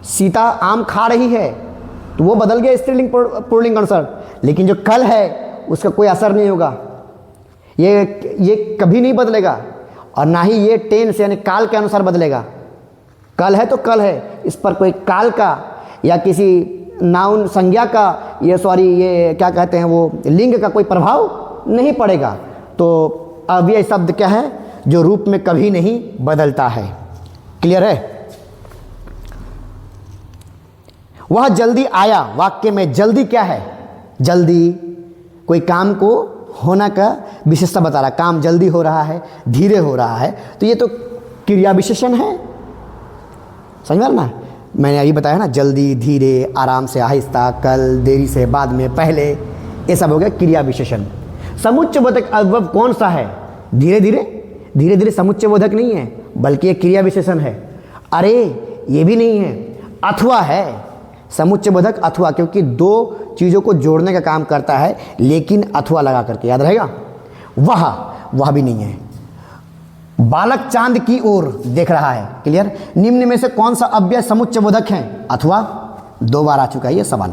सीता आम खा रही है, तो वो बदल गया स्त्रीलिंग पुल्लिंग के अनुसार। लेकिन जो कल है उसका कोई असर नहीं होगा, ये कभी नहीं बदलेगा, और ना ही ये टेंस यानी काल के अनुसार बदलेगा। कल है तो कल है, इस पर कोई काल का या किसी नाउन संज्ञा का, ये क्या कहते हैं, वो लिंग का कोई प्रभाव नहीं पड़ेगा। तो अब ये शब्द क्या है? जो रूप में कभी नहीं बदलता है। क्लियर है? वह जल्दी आया, वाक्य में जल्दी क्या है? जल्दी कोई काम को होना का विशेषता बता रहा है। काम जल्दी हो रहा है, धीरे हो रहा है, तो ये तो क्रिया विशेषण है। समझ ना? मैंने अभी बताया ना, जल्दी, धीरे, आराम से, आहिस्ता, कल, देरी से, बाद में, पहले, ये सब हो गया क्रिया विशेषण। समुच्चय बोधक अवयव कौन सा है? धीरे धीरे, धीरे धीरे समुच्चय बोधक नहीं है, बल्कि ये क्रिया विशेषण है। अरे ये भी नहीं है, अथवा है। समुच्चय बोधक अथवा, क्योंकि दो चीज़ों को जोड़ने का काम करता है, लेकिन अथवा लगा करके, याद रहेगा। वह भी नहीं है। बालक चांद की ओर देख रहा है। क्लियर? निम्न में से कौन सा अव्यय समुच्चय बोधक है? अथवा। 2 बार आ चुका है ये सवाल।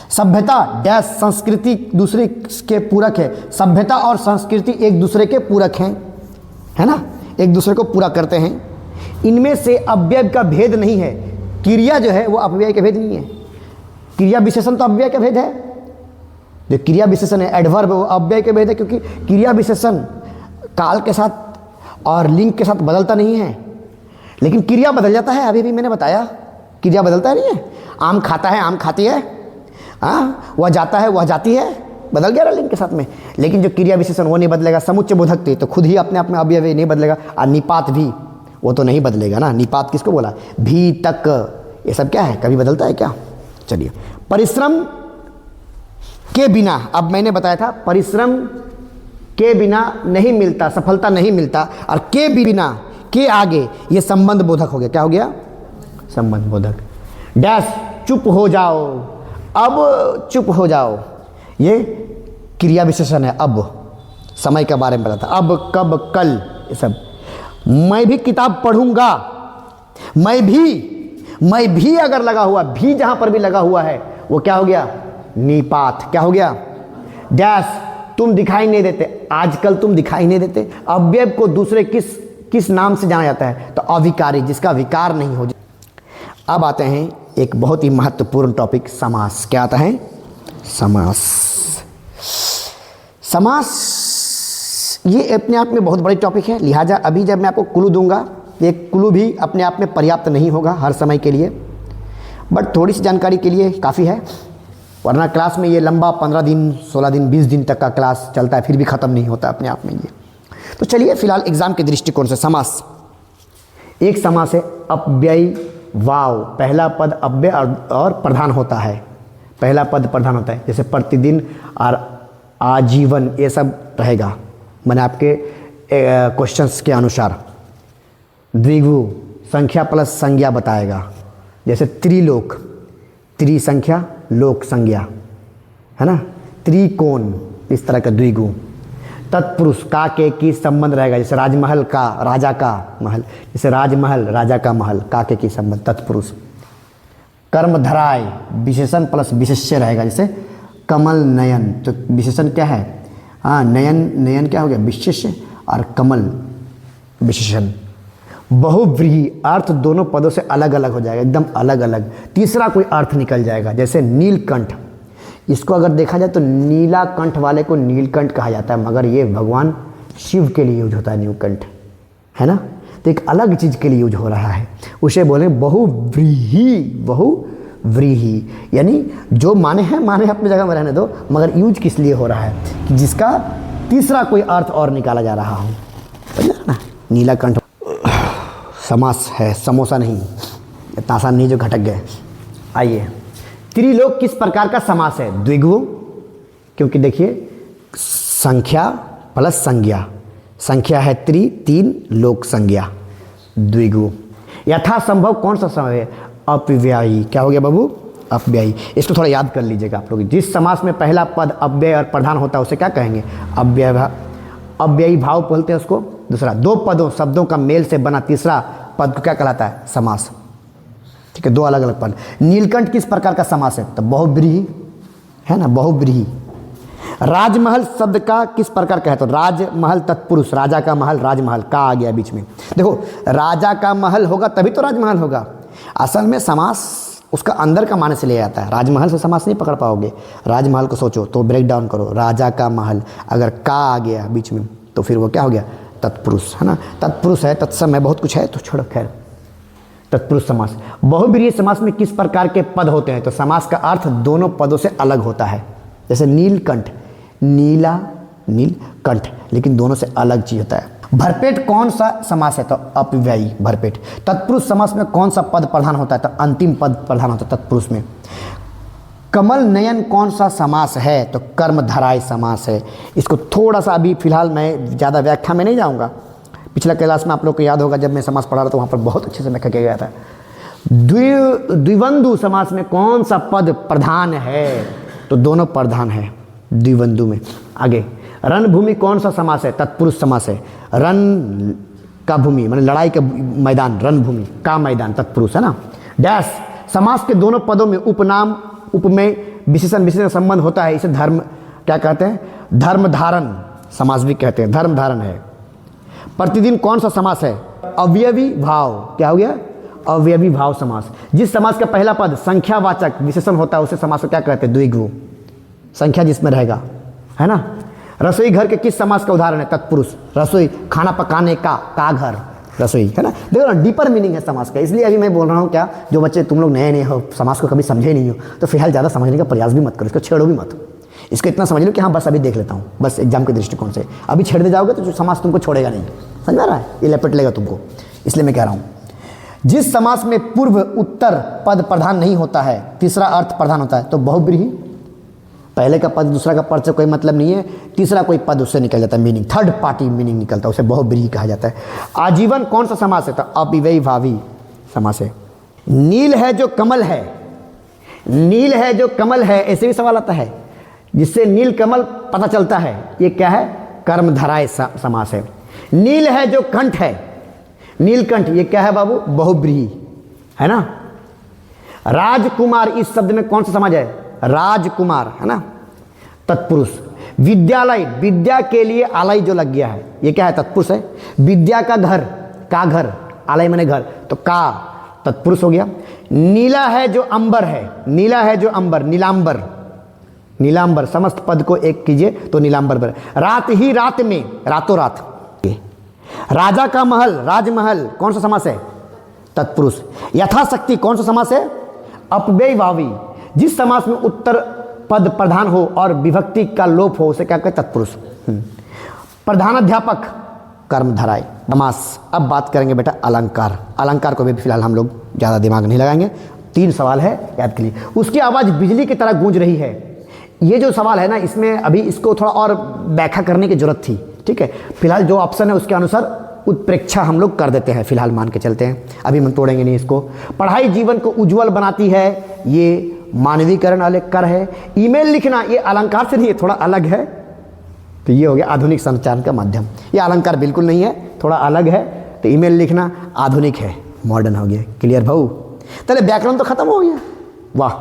सभ्यता डैश संस्कृति दूसरे के पूरक है। सभ्यता और संस्कृति एक दूसरे के पूरक हैं, है ना, एक दूसरे को पूरा करते हैं। इनमें से अव्यय का भेद नहीं है। क्रिया जो है वो अपव्यय का भेद नहीं है। क्रिया विशेषण तो अव्यय का भेद है। जो क्रिया विशेषण है एडवर्ब, वो अव्यय का भेद है, क्योंकि क्रिया विशेषण काल के साथ और लिंग के साथ बदलता नहीं है, लेकिन क्रिया बदल जाता है। अभी भी मैंने बताया क्रिया बदलता नहीं है। आम खाता है, आम खाती है, हाँ, वह जाता है, वह जाती है, बदल गया ना लिंग के साथ में। लेकिन जो क्रिया विशेषण वो नहीं बदलेगा। समुच्चय बोधक तो खुद ही अपने आप में अव्यय नहीं बदलेगा। और निपात भी वो तो नहीं बदलेगा ना। निपात किसको बोला? भी, तक, ये सब क्या है? कभी बदलता है क्या? चलिए, परिश्रम के बिना, अब मैंने बताया था परिश्रम के बिना नहीं मिलता, सफलता नहीं मिलता। और के बिना, के आगे ये संबंध बोधक हो गया। क्या हो गया? संबंध बोधक। डैश चुप हो जाओ, अब चुप हो जाओ, ये क्रिया विशेषण है। अब समय के बारे में बताता, अब, कब, कल, ये सब। मैं भी किताब पढ़ूंगा, मैं भी अगर लगा हुआ, भी जहां पर भी लगा हुआ है वो क्या हो गया? निपात। क्या हो गया? डैश तुम दिखाई नहीं देते, आजकल तुम दिखाई नहीं देते। अव्यय को दूसरे किस नाम से जाना जाता है? तो अविकारी, जिसका विकार नहीं हो। अब आते हैं एक बहुत ही महत्वपूर्ण टॉपिक, समास। क्या आता है? समास। समास ये अपने आप में बहुत बड़ी टॉपिक है, लिहाजा अभी जब मैं आपको क्लू दूंगा, एक क्लू भी अपने आप में पर्याप्त नहीं होगा हर समय के लिए, बट थोड़ी सी जानकारी के लिए काफ़ी है। वरना क्लास में ये लंबा 15 दिन, 16 दिन, 20 दिन तक का क्लास चलता है, फिर भी ख़त्म नहीं होता अपने आप में ये। तो चलिए फिलहाल एग्जाम के दृष्टिकोण से समास। एक समास है अपव्यय वाव। पहला पद अव्यय और प्रधान होता है, पहला पद प्रधान होता है। जैसे प्रतिदिन और आजीवन, ये सब रहेगा। मैंने आपके क्वेश्चंस के अनुसार द्विगु संख्या प्लस संज्ञा बताएगा। जैसे त्रिलोक, त्रि संख्या लोक संज्ञा, है ना। त्रिकोण इस तरह का द्विगु। तत्पुरुष का के की संबंध रहेगा, जैसे राजमहल का राजा का महल, जैसे राजमहल राजा का महल, का के की संबंध तत्पुरुष। कर्मधराय विशेषण प्लस विशेष्य रहेगा, जैसे कमल नयन, तो विशेषण क्या है, हाँ नयन, नयन क्या हो गया विशेष्य, और कमल विशेषण। बहुव्रीहि अर्थ दोनों पदों से अलग अलग हो जाएगा, एकदम अलग अलग, तीसरा कोई अर्थ निकल जाएगा। जैसे नीलकंठ, इसको अगर देखा जाए तो नीला कंठ वाले को नीलकंठ कहा जाता है, मगर ये भगवान शिव के लिए यूज होता है नीलकंठ, है ना। तो एक अलग चीज़ के लिए यूज हो रहा है, उसे बोले बहुव्रीहि। बहुव्रीहि यानी जो माने हैं माने अपनी जगह में रहने दो, मगर यूज किस लिए हो रहा है कि जिसका तीसरा कोई अर्थ और निकाला जा रहा हो, समझ ना। नीलाकंठ समास है, समोसा नहीं, इतना आसान नहीं जो घटक गए। आइए, त्रिलोक किस प्रकार का समास है, द्विगु, क्योंकि देखिए संख्या प्लस संज्ञा, संख्या है त्रि, तीन, लोक संज्ञा, द्विगु। यथासंभव कौन सा समय है, अपव्ययी। क्या हो गया बाबू, अपव्ययी। इसको थोड़ा याद कर लीजिएगा आप लोग। जिस समास में पहला पद अव्यय और प्रधान होता है उसे क्या कहेंगे, अव्ययी भाव बोलते हैं उसको। दूसरा, दो पदों शब्दों का मेल से बना तीसरा पद को क्या कहलाता है, समास। ठीक है, दो अलग अलग पद। नीलकंठ किस प्रकार का समास है, तो बहुव्रीहि है ना, बहुव्रीहि। राजमहल शब्द का किस प्रकार का है, तो राजमहल तत्पुरुष, राजा का महल, राजमहल का आ गया बीच में। देखो राजा का महल होगा तभी तो राजमहल होगा। असल में समास उसका अंदर का माने से ले आता है, राजमहल से समास नहीं पकड़ पाओगे। राजमहल को सोचो तो ब्रेक डाउन करो, राजा का महल, अगर का आ गया बीच में तो फिर वो क्या हो गया, तत्पुरुष, है ना। तत्पुरुष है, तत्सम है, बहुत कुछ है, तो छोड़ो खैर। तत्पुरुष समास। बहुव्रीहि समास में किस प्रकार के पद होते हैं, तो समास का अर्थ दोनों पदों से अलग होता है। जैसे नीलकंठ, नीला नीलकंठ, लेकिन दोनों से अलग चीज होता है। भरपेट कौन सा समास है, तो अपव्ययी भरपेट। तत्पुरुष समास में कौन सा पद प्रधान होता है, तो अंतिम पद प्रधान होता है तत्पुरुष में। कमल नयन कौन सा समास है, तो कर्मधराय समास है। इसको थोड़ा सा अभी फिलहाल मैं ज़्यादा व्याख्या में नहीं जाऊँगा। पिछला क्लास में आप लोग को याद होगा जब मैं समास पढ़ा रहा था वहाँ पर बहुत अच्छे से व्याख्या किया गया था। द्विबंधु समास में कौन सा पद प्रधान है, तो दोनों प्रधान है द्विबंधु में। आगे, रणभूमि कौन सा समास है, तत्पुरुष समास है। रण का भूमि माने लड़ाई का मैदान, रणभूमि का मैदान, तत्पुरुष, है ना। डैश समास के दोनों पदों में उपनाम उपमेय विशेषण विशेषण संबंध होता है, इसे धर्म क्या कहते हैं, धर्म धारण समास भी कहते हैं, धर्म धारण है। प्रतिदिन कौन सा समास है, अवयवी भाव। क्या हो गया, अवयवी भाव समास। जिस समास का पहला पद संख्यावाचक विशेषण होता है उसे समास को क्या कहते हैं, द्विगु, संख्या जिसमें रहेगा, है ना। रसोई घर के किस समास का उदाहरण है, तत्पुरुष। रसोई खाना पकाने का घर, रसोई, है ना। देखो ना, डीपर मीनिंग है समास का। इसलिए अभी मैं बोल रहा हूँ, क्या जो बच्चे तुम लोग नए नए हो, समास को कभी समझे नहीं हो, तो फिलहाल ज़्यादा समझने का प्रयास भी मत करो, इसको छेड़ो भी मत। इसको इतना समझ लो कि हाँ बस अभी देख लेता हूँ, बस एग्जाम के दृष्टिकोण से। अभी छेड़ दे जाओगे तो जो समास तुमको छोड़ेगा नहीं, समझ में आ रहा है, ये लपेट लेगा तुमको। इसलिए मैं कह रहा हूँ, जिस समास में पूर्व उत्तर पद प्रधान नहीं होता है, तीसरा अर्थ प्रधान होता है, तो बहुव्रीहि। पहले का पद दूसरा का पद से कोई मतलब नहीं है, तीसरा कोई पद उससे निकल जाता है, मीनिंग थर्ड पार्टी मीनिंग निकलता है, उसे बहुव्रीहि कहा जाता है। आजीवन कौन सा समास है, तो अपव्ययी भावी समास है। नील है जो कमल है, नील है जो कमल है, ऐसे भी सवाल आता है, जिससे नील कमल पता चलता है, ये क्या है, कर्मधराय समास है। नील है जो कंठ है, नीलकंठ, ये क्या है बाबू, बहुव्रीहि, है ना। राजकुमार इस शब्द में कौन सा समाज है, राजकुमार, है ना, तत्पुरुष। विद्यालय, विद्या के लिए आलय जो लग गया है, ये क्या है, तत्पुरुष है। विद्या का घर, आलय माने घर, तो का तत्पुरुष हो गया। नीला है जो अंबर है, नीला है जो अंबर, नीलांबर, नीलांबर, समस्त पद को एक कीजिए तो नीलांबर पर। रात ही रात में, रातों रात। राजा का महल, राजमहल, कौन सा समास है, तत्पुरुष। यथाशक्ति कौन सा समास है, अपव्ययी भावी। जिस समास में उत्तर पद प्रधान हो और विभक्ति का लोप हो उसे क्या कहते हैं, तत्पुरुष। प्रधानाध्यापक, कर्मधराय समास। अब बात करेंगे बेटा अलंकार। अलंकार को भी फिलहाल हम लोग ज़्यादा दिमाग नहीं लगाएंगे, 3 सवाल है याद के लिए। उसकी आवाज़ बिजली की तरह गूंज रही है, ये जो सवाल है ना, इसमें अभी इसको थोड़ा और व्याख्या करने की जरूरत थी, ठीक है, फिलहाल जो ऑप्शन है उसके अनुसार उत्प्रेक्षा हम लोग कर देते हैं, फिलहाल मान के चलते हैं, अभी हम तोड़ेंगे नहीं इसको। पढ़ाई जीवन को उज्जवल बनाती है, ये मानवीकरण वाले कर है। ईमेल लिखना ये अलंकार से नहीं है, थोड़ा अलग है, तो ये हो गया आधुनिक संचार का माध्यम। ये अलंकार बिल्कुल नहीं है, थोड़ा अलग है, तो ईमेल लिखना आधुनिक है, मॉडर्न हो गया। क्लियर भाऊ? चले व्याकरण तो खत्म हो गया। वाह,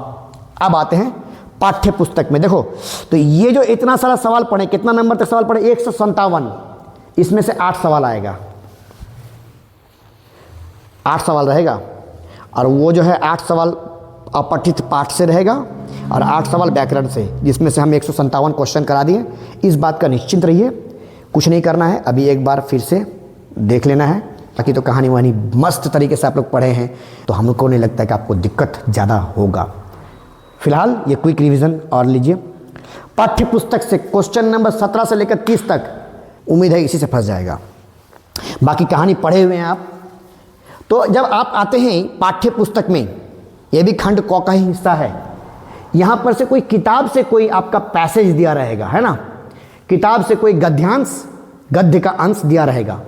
अब आते हैं पाठ्य पुस्तक में। देखो तो ये जो इतना सारा सवाल पढ़े, कितना नंबर तक सवाल पढ़े? 157, इसमें से 8 सवाल आएगा, 8 सवाल रहेगा, और वो जो है 8 सवाल अपठित पाठ से रहेगा और 8 सवाल व्याकरण से, जिसमें से हम 157 क्वेश्चन करा दिए। इस बात का निश्चिंत रहिए, कुछ नहीं करना है, अभी एक बार फिर से देख लेना है, बाकी तो कहानी वहानी मस्त तरीके से आप लोग पढ़े हैं, तो हमको नहीं लगता कि आपको दिक्कत ज़्यादा होगा। फिलहाल ये क्विक रिवीजन और लीजिए। पाठ्य पुस्तक से क्वेश्चन नंबर 17 से लेकर 30 तक, उम्मीद है इसी से फंस जाएगा, बाकी कहानी पढ़े हुए हैं आप। तो जब आप आते हैं पाठ्य पुस्तक में, यह भी खंड क का ही हिस्सा है, यहाँ पर से कोई किताब से कोई आपका पैसेज दिया रहेगा, है ना, किताब से कोई गद्यांश, गद्य का अंश दिया रहेगा।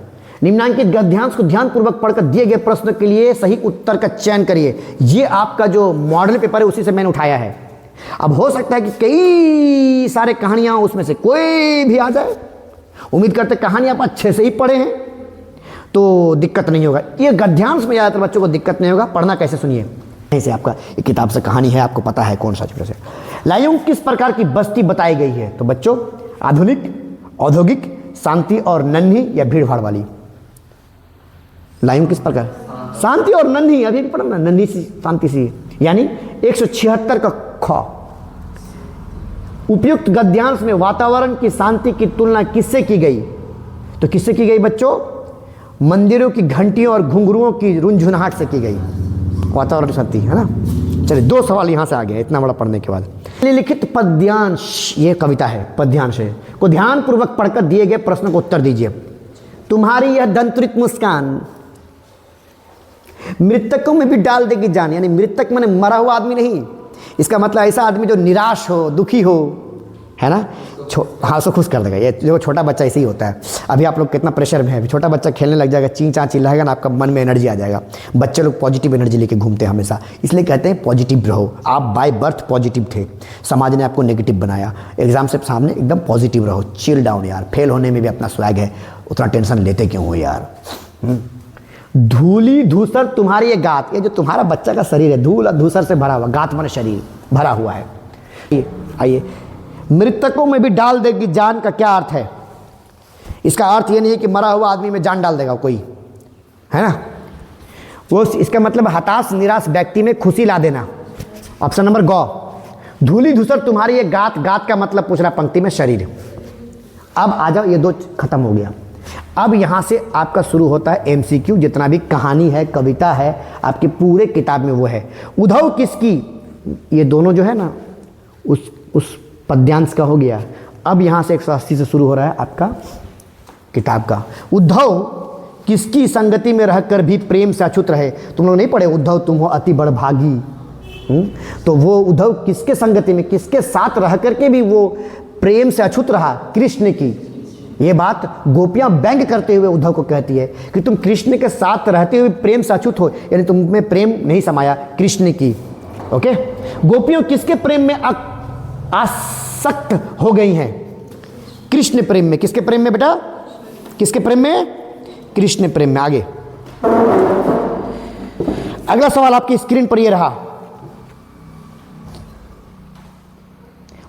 निम्नांकित गद्यांश को ध्यानपूर्वक पढ़कर दिए गए प्रश्न के लिए सही उत्तर का चयन करिए। ये आपका जो मॉडल पेपर है उसी से मैंने उठाया है। अब हो सकता है कि कई सारे कहानियाँ उसमें से कोई भी आ जाए, उम्मीद करते कहानी आप अच्छे से ही पढ़े हैं तो दिक्कत नहीं होगा। ये गद्यांश में ज़्यादातर बच्चों को दिक्कत नहीं होगा। पढ़ना कैसे सुनिए, ऐसे आपका एक किताब से कहानी है, आपको पता है कौन सा चीज़ है। लाइयों किस प्रकार की बस्ती बताई गई है? तो बच्चों आधुनिक, औद्योगिक, शांति और नन्ही या भीड़ भाड़ वाली? लाइयों किस प्रकार? शांति और नन्ही, अभी भी पढ़ा ना, नन्ही सी शांति सी, यानी 176 का ख। उपयुक्त गद्यांश में वातावरण की शांति की तुलना किससे की गई? तो किससे की गई बच्चों? मंदिरों की घंटियों और घुंघरुओं की रुनझुनाहट से की गई। वातावरण शांति, है ना। चलिए 2 सवाल यहाँ से आ गए इतना बड़ा पढ़ने के बाद। लिखित पद्यांश, ये कविता है, पद्यांश है, को ध्यानपूर्वक पढ़कर दिए गए प्रश्न को उत्तर दीजिए। तुम्हारी यह दंत्रित मुस्कान मृतकों में भी डाल देगी जान, यानी मृतक माने मरा हुआ आदमी नहीं, इसका मतलब ऐसा आदमी जो निराश हो, दुखी हो, है ना, हाँ, उसको खुश कर देगा। ये जो छोटा बच्चा ऐसे ही होता है। अभी आप लोग कितना प्रेशर में है, छोटा बच्चा खेलने लग जाएगा, ची चा चिल्लाएगा ना, आपका मन में एनर्जी आ जाएगा। बच्चे लोग पॉजिटिव एनर्जी लेके घूमते हैं हमेशा, इसलिए कहते हैं पॉजिटिव रहो। आप बाय बर्थ पॉजिटिव थे, समाज ने आपको नेगेटिव बनाया, एग्जाम से सामने एकदम पॉजिटिव रहो, चिल डाउन यार। फेल होने में भी अपना स्वैग है, उतना टेंशन लेते क्यों हो यार। धूली धूसर तुम्हारी ये गात, ये जो तुम्हारा बच्चा का शरीर है धूल और धूसर से भरा हुआ, गात माने शरीर भरा हुआ है। आइए, मृतकों में भी डाल देगी जान का क्या अर्थ है? इसका अर्थ ये नहीं है कि मरा हुआ आदमी में जान डाल देगा कोई, है ना, वो इसका मतलब हताश निराश व्यक्ति में खुशी ला देना। ऑप्शन नंबर ग। धूली धूसर तुम्हारी ये गात, गात का मतलब पूछ रहा पंक्ति में शरीर। अब आ जाओ, ये 2 खत्म हो गया। अब यहाँ से आपका शुरू होता है MCQ, जितना भी कहानी है, कविता है, आपकी पूरे किताब में वो है। उद्धव किसकी, ये दोनों जो है ना उस पद्यांश का हो गया। अब यहाँ से 180 से शुरू हो रहा है आपका किताब का। उद्धव किसकी संगति में रहकर भी प्रेम से अछूत रहे? तुम लोग नहीं पढ़े उद्धव तुम हो अति बड़भागी? तो वो उद्धव किसके संगति में, किसके साथ रह करके भी वो प्रेम से अछूत रहा? कृष्ण की। ये बात गोपियां व्यंग करते हुए उद्धव को कहती है कि तुम कृष्ण के साथ रहते हुए प्रेम से अछूत हो, यानी तुम में प्रेम नहीं समाया, कृष्ण की। ओके, गोपियों किसके प्रेम में आसक्त हो गई हैं? कृष्ण प्रेम में। किसके प्रेम में बेटा? किसके प्रेम में? कृष्ण प्रेम में। आगे अगला सवाल आपकी स्क्रीन पर यह रहा,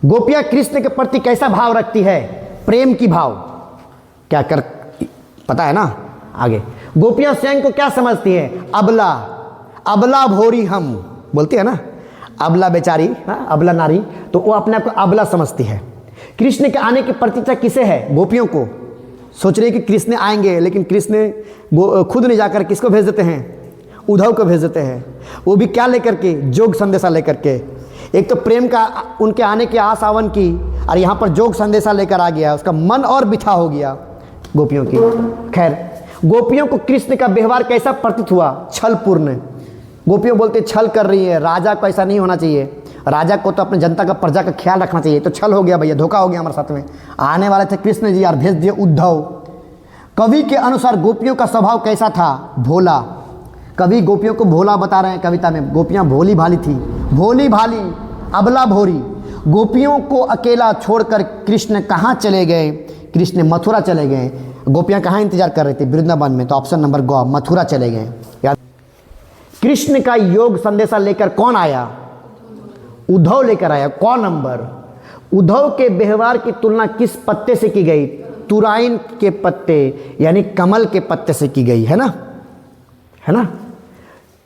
गोपियां कृष्ण के प्रति कैसा भाव रखती है? प्रेम की भाव। क्या कर पता है ना? आगे, गोपियां स्वयं को क्या समझती है? अबला, अबला भोरी हम बोलती है ना, अबला बेचारी, अबला नारी, तो वो अपने आप को अबला समझती है। कृष्ण के आने की प्रतीक्षा किसे है? गोपियों को। सोच रही कि कृष्ण आएंगे, लेकिन कृष्ण खुद नहीं जाकर किसको भेज देते हैं? उद्धव को भेज देते हैं। वो भी क्या लेकर के? जोग संदेशा लेकर के। एक तो प्रेम का उनके आने की आस आवन की, और यहाँ पर जोग संदेशा लेकर आ गया, उसका मन और बिठा हो गया गोपियों की। खैर, गोपियों को कृष्ण का व्यवहार कैसा प्रतीत हुआ? छलपूर्ण। गोपियों बोलते छल कर रही है, राजा को ऐसा नहीं होना चाहिए। राजा को तो अपने जनता का प्रजा का ख्याल रखना चाहिए। तो छल हो गया भैया, धोखा हो गया हमारे साथ में। आने वाले थे कृष्ण जी और भेज दिए उद्धव। कवि के अनुसार गोपियों का स्वभाव कैसा था? भोला। कवि गोपियों को भोला बता रहे हैं कविता में। गोपियाँ भोली भाली थी, भोली भाली, अबला भोरी। गोपियों को अकेला छोड़कर कृष्ण कहाँ चले गए? कृष्ण मथुरा चले गए। गोपियाँ कहाँ इंतजार कर रही थी? वृंदावन में। तो ऑप्शन नंबर ग, मथुरा चले गए। याद। कृष्ण का योग संदेशा लेकर कौन आया? उद्धव लेकर आया। कौन नंबर? उद्धव के व्यवहार की तुलना किस पत्ते से की गई? तुराइन के पत्ते यानी कमल के पत्ते से की गई, है ना, है ना।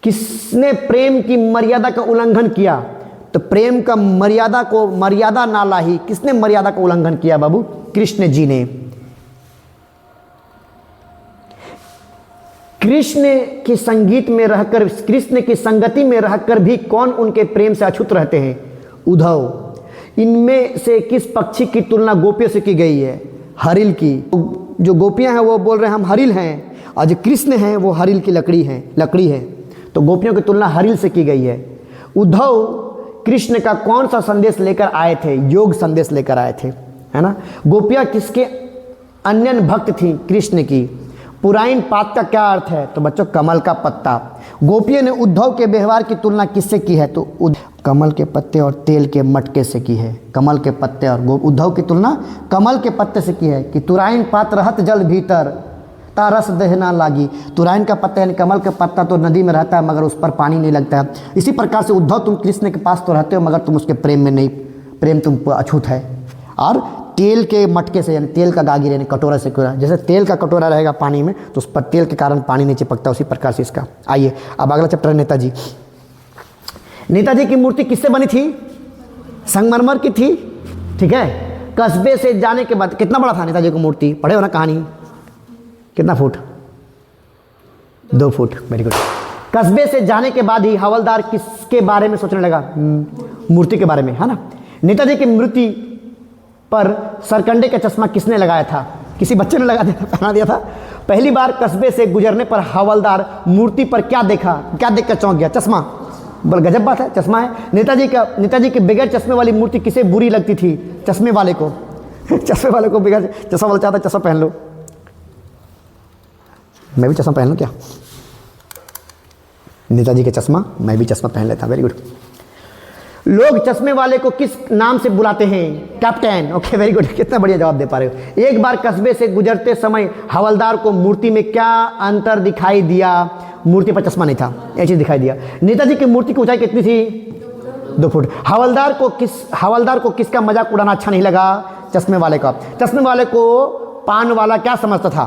किसने प्रेम की मर्यादा का उल्लंघन किया? तो प्रेम का मर्यादा ना लाही। किसने मर्यादा का उल्लंघन किया बाबू? कृष्ण जी ने। कृष्ण की संगीत में रहकर, कृष्ण की संगति में रहकर भी कौन उनके प्रेम से अछूत रहते हैं? उद्धव। इनमें से किस पक्षी की तुलना गोपियों से की गई है? हरिल की। जो गोपियां हैं वो बोल रहे हैं हम हरिल हैं, और जो कृष्ण हैं वो हरिल की लकड़ी है। तो गोपियों की तुलना हरिल से की गई है। उद्धव कृष्ण का कौन सा संदेश लेकर आए थे? योग संदेश लेकर आए थे, है ना। गोपियां किसके अन्य भक्त थी? कृष्ण की। पुराइन पात का क्या अर्थ है? तो बच्चों कमल का पत्ता। गोपियों ने उद्धव के व्यवहार की तुलना किससे की है? तो कमल के पत्ते और तेल के मटके से की है। कमल के पत्ते और उद्धव की तुलना कमल के पत्ते से की है कि तुराइन पात रहत जल भीतर ता रस देहना लागी। तुराइन का पत्ता यानी कमल का पत्ता तो नदी में रहता है मगर उस पर पानी नहीं लगता है। इसी प्रकार से उद्धव तुम कृष्ण के पास तो रहते हो मगर तुम उसके प्रेम में नहीं, प्रेम तुम पर अछूत है। और तेल के मटके से यानी तेल का गागीर यानी कटोरा से कटोरा, जैसे तेल का कटोरा रहेगा पानी में तो उस पर तेल के कारण पानी नहीं चिपकता, उसी प्रकार से इसका। आइए अब अगला चैप्टर है नेताजी। नेताजी की मूर्ति किससे बनी थी? संगमरमर की थी, ठीक है। कस्बे से जाने के बाद कितना बड़ा था नेताजी की मूर्ति? पढ़े हो ना कहानी? कितना फुट? 2 फुट। Very good. कस्बे से जाने के बाद ही हवलदार किसके बारे में सोचने लगा? मूर्ति के बारे में, है ना। नेताजी की मूर्ति पर सरकंडे का चश्मा किसने लगाया था? किसी बच्चे ने लगा दिया था, पहना दिया था। पहली बार कस्बे से गुजरने पर हवलदार मूर्ति पर क्या देखा? क्या देखकर चौंक गया? चश्मा। बोल गजब बात है, चश्मा है। नेताजी के बगैर चश्मे वाली मूर्ति किसे बुरी लगती थी? चश्मे वाले को। चश्मे वाले को बगैर चश्मा वाला चाहता चश्मा पहन लो। मैं भी चश्मा पहन लूँ क्या? नेताजी के चश्मा, मैं भी चश्मा पहन लेता। Very good. लोग चश्मे वाले को किस नाम से बुलाते हैं? कैप्टन। ओके वेरी गुड, कितना बढ़िया जवाब दे पा रहे हो। एक बार कस्बे से गुजरते समय हवलदार को मूर्ति में क्या अंतर दिखाई दिया? मूर्ति पर चश्मा नहीं था, ये चीज दिखाई दिया। नेताजी की मूर्ति की ऊंचाई कितनी थी? 2 फुट। हवलदार को किसका मजाक उड़ाना अच्छा नहीं लगा? चश्मे वाले का। चश्मे वाले को पान वाला क्या समझता था?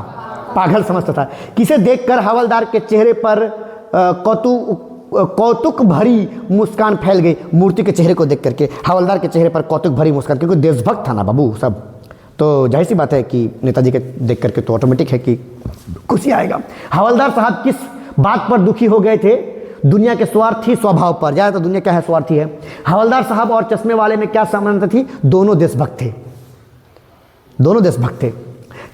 पागल समझता था। किसे देखकर हवलदार के चेहरे पर कौतुक भरी मुस्कान फैल गई? मूर्ति के चेहरे को देख करके हवलदार के चेहरे पर कौतुक भरी मुस्कान, क्योंकि देशभक्त था ना बाबू सब, तो जाहिर सी बात है कि नेताजी के देख करके तो ऑटोमेटिक है कि खुशी आएगा। हवलदार साहब किस बात पर दुखी हो गए थे? दुनिया के स्वार्थी स्वभाव पर। ज़्यादातर दुनिया क्या है? स्वार्थी है। हवलदार साहब और चश्मे वाले में क्या समानता थी? दोनों देशभक्त थे, दोनों देशभक्त थे।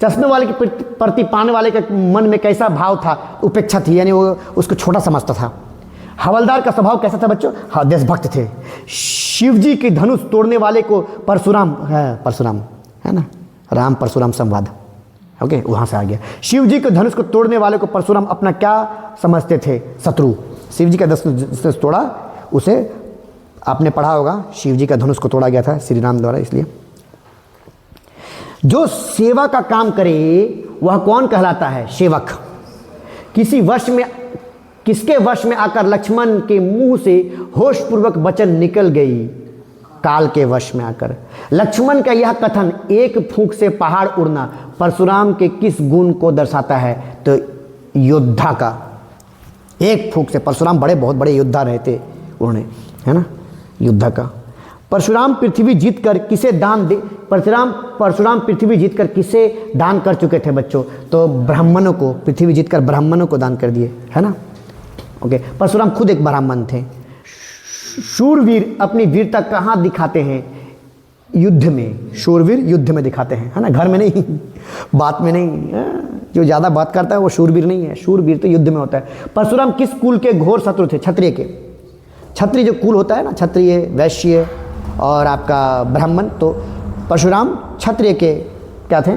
चश्मे वाले के प्रति पाने वाले के मन में कैसा भाव था? उपेक्षा थी, यानी वो उसको छोटा समझता था। हवलदार का स्वभाव कैसा था बच्चों? हाँ, देशभक्त थे। शिवजी के धनुष तोड़ने वाले को परशुराम है ना, राम परशुराम संवाद, ओके, वहाँ से आ गया। शिवजी के धनुष को तोड़ने वाले को परशुराम अपना क्या समझते थे? शत्रु। शिवजी का धनुष तोड़ा, उसे आपने पढ़ा होगा, शिवजी का धनुष को तोड़ा गया था श्री राम द्वारा। इसलिए जो सेवा का काम करे वह कौन कहलाता है? सेवक। किसके वश में आकर लक्ष्मण के मुंह से होशपूर्वक वचन निकल गई? काल के वश में आकर। लक्ष्मण का यह कथन एक फूंक से पहाड़ उड़ना परशुराम के किस गुण को दर्शाता है? तो योद्धा का। एक फूंक से, परशुराम बहुत बड़े योद्धा रहे थे उन्होंने, है ना, योद्धा का। परशुराम पृथ्वी जीतकर किसे दान दे? परशुराम पृथ्वी जीतकर किसे दान कर चुके थे बच्चों? तो ब्राह्मणों को। पृथ्वी जीतकर ब्राह्मणों को दान कर दिए, है ना। ओके, परशुराम खुद एक ब्राह्मण थे। शूरवीर अपनी वीरता कहाँ दिखाते हैं? युद्ध में। शूरवीर युद्ध में दिखाते हैं, है ना, घर में नहीं, बात में नहीं। जो ज़्यादा बात करता है वो शूरवीर नहीं है, शूरवीर तो युद्ध में होता है। परशुराम किस कुल के घोर शत्रु थे? क्षत्रिय के। क्षत्रिय जो कुल होता है ना, क्षत्रिय, वैश्य और आपका ब्राह्मण, तो परशुराम क्षत्रिय के क्या थे,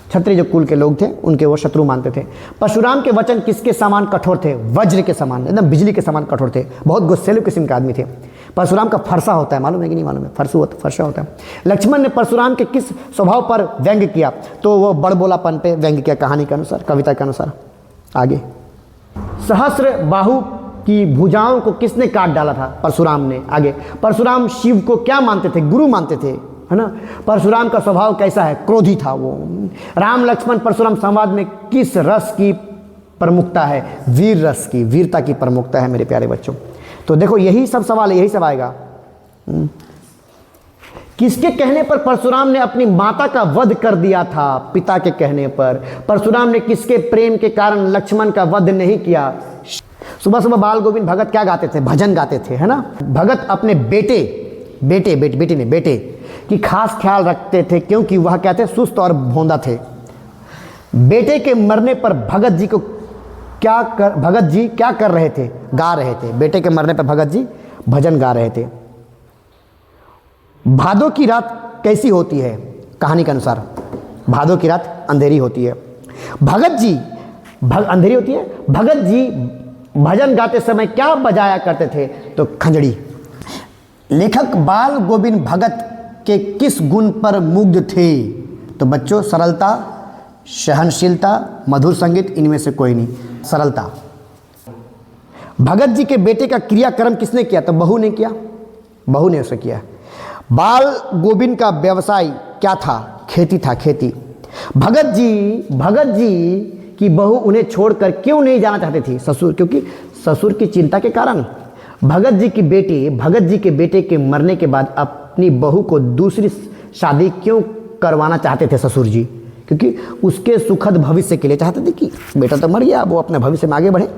क्षत्रिय जो कुल के लोग थे उनके वो शत्रु मानते थे। परशुराम के वचन किसके समान कठोर थे? वज्र के समान, एकदम बिजली के समान कठोर थे। बहुत गुस्सैलू किस्म के आदमी थे। परशुराम का फरसा होता है, मालूम है कि नहीं मालूम है? फरसा होता है। लक्ष्मण ने परशुराम के किस स्वभाव पर व्यंग्य किया? तो वो बड़बोलापन पे व्यंग्य किया, कहानी के अनुसार, कविता के अनुसार। आगे, सहस्र बाहु की भुजाओं को किसने काट डाला था? परशुराम ने। आगे, परशुराम शिव को क्या मानते थे? गुरु मानते थे, है ना। परशुराम का स्वभाव कैसा है? क्रोधी था वो। राम लक्ष्मण परशुराम संवाद में किस रस की प्रमुखता है? वीर रस की, वीरता की प्रमुखता है मेरे प्यारे बच्चों। तो देखो यही सब सवाल है, यही सब आएगा। किसके कहने पर परशुराम ने अपनी माता का वध कर दिया था? पिता के कहने पर। परशुराम ने किसके प्रेम के कारण लक्ष्मण का वध नहीं किया? सुबह सुबह बाल गोविंद भगत क्या गाते थे? भजन गाते थे, है ना। भगत अपने बेटे की खास ख्याल रखते थे, क्योंकि वह क्या थे? सुस्त और भोंदा थे। बेटे के मरने पर भगत जी क्या कर रहे थे? गा रहे थे। बेटे के मरने पर भगत जी भजन गा रहे थे। भादों की रात कैसी होती है? कहानी के अनुसार भादों की रात अंधेरी होती है। अंधेरी होती है। भगत जी भजन गाते समय क्या बजाया करते थे? तो खंजड़ी। लेखक बाल गोविंद भगत के किस गुण पर मुग्ध थे? तो बच्चों, सरलता, सहनशीलता, मधुर संगीत, इनमें से कोई नहीं। सरलता। भगत जी के बेटे का क्रियाक्रम किसने किया? तो बहू ने किया, बहू ने उसे किया। बाल गोविंद का व्यवसाय क्या था? खेती था, खेती। भगत जी की बहू उन्हें छोड़कर क्यों नहीं जाना चाहती थी? ससुर, क्योंकि ससुर की चिंता के कारण। भगत जी के बेटे के मरने के बाद अपनी बहू को दूसरी शादी क्यों करवाना चाहते थे ससुर जी? क्योंकि उसके सुखद भविष्य के लिए चाहते थे कि बेटा तो मर गया, वो अपने भविष्य में आगे बढ़े।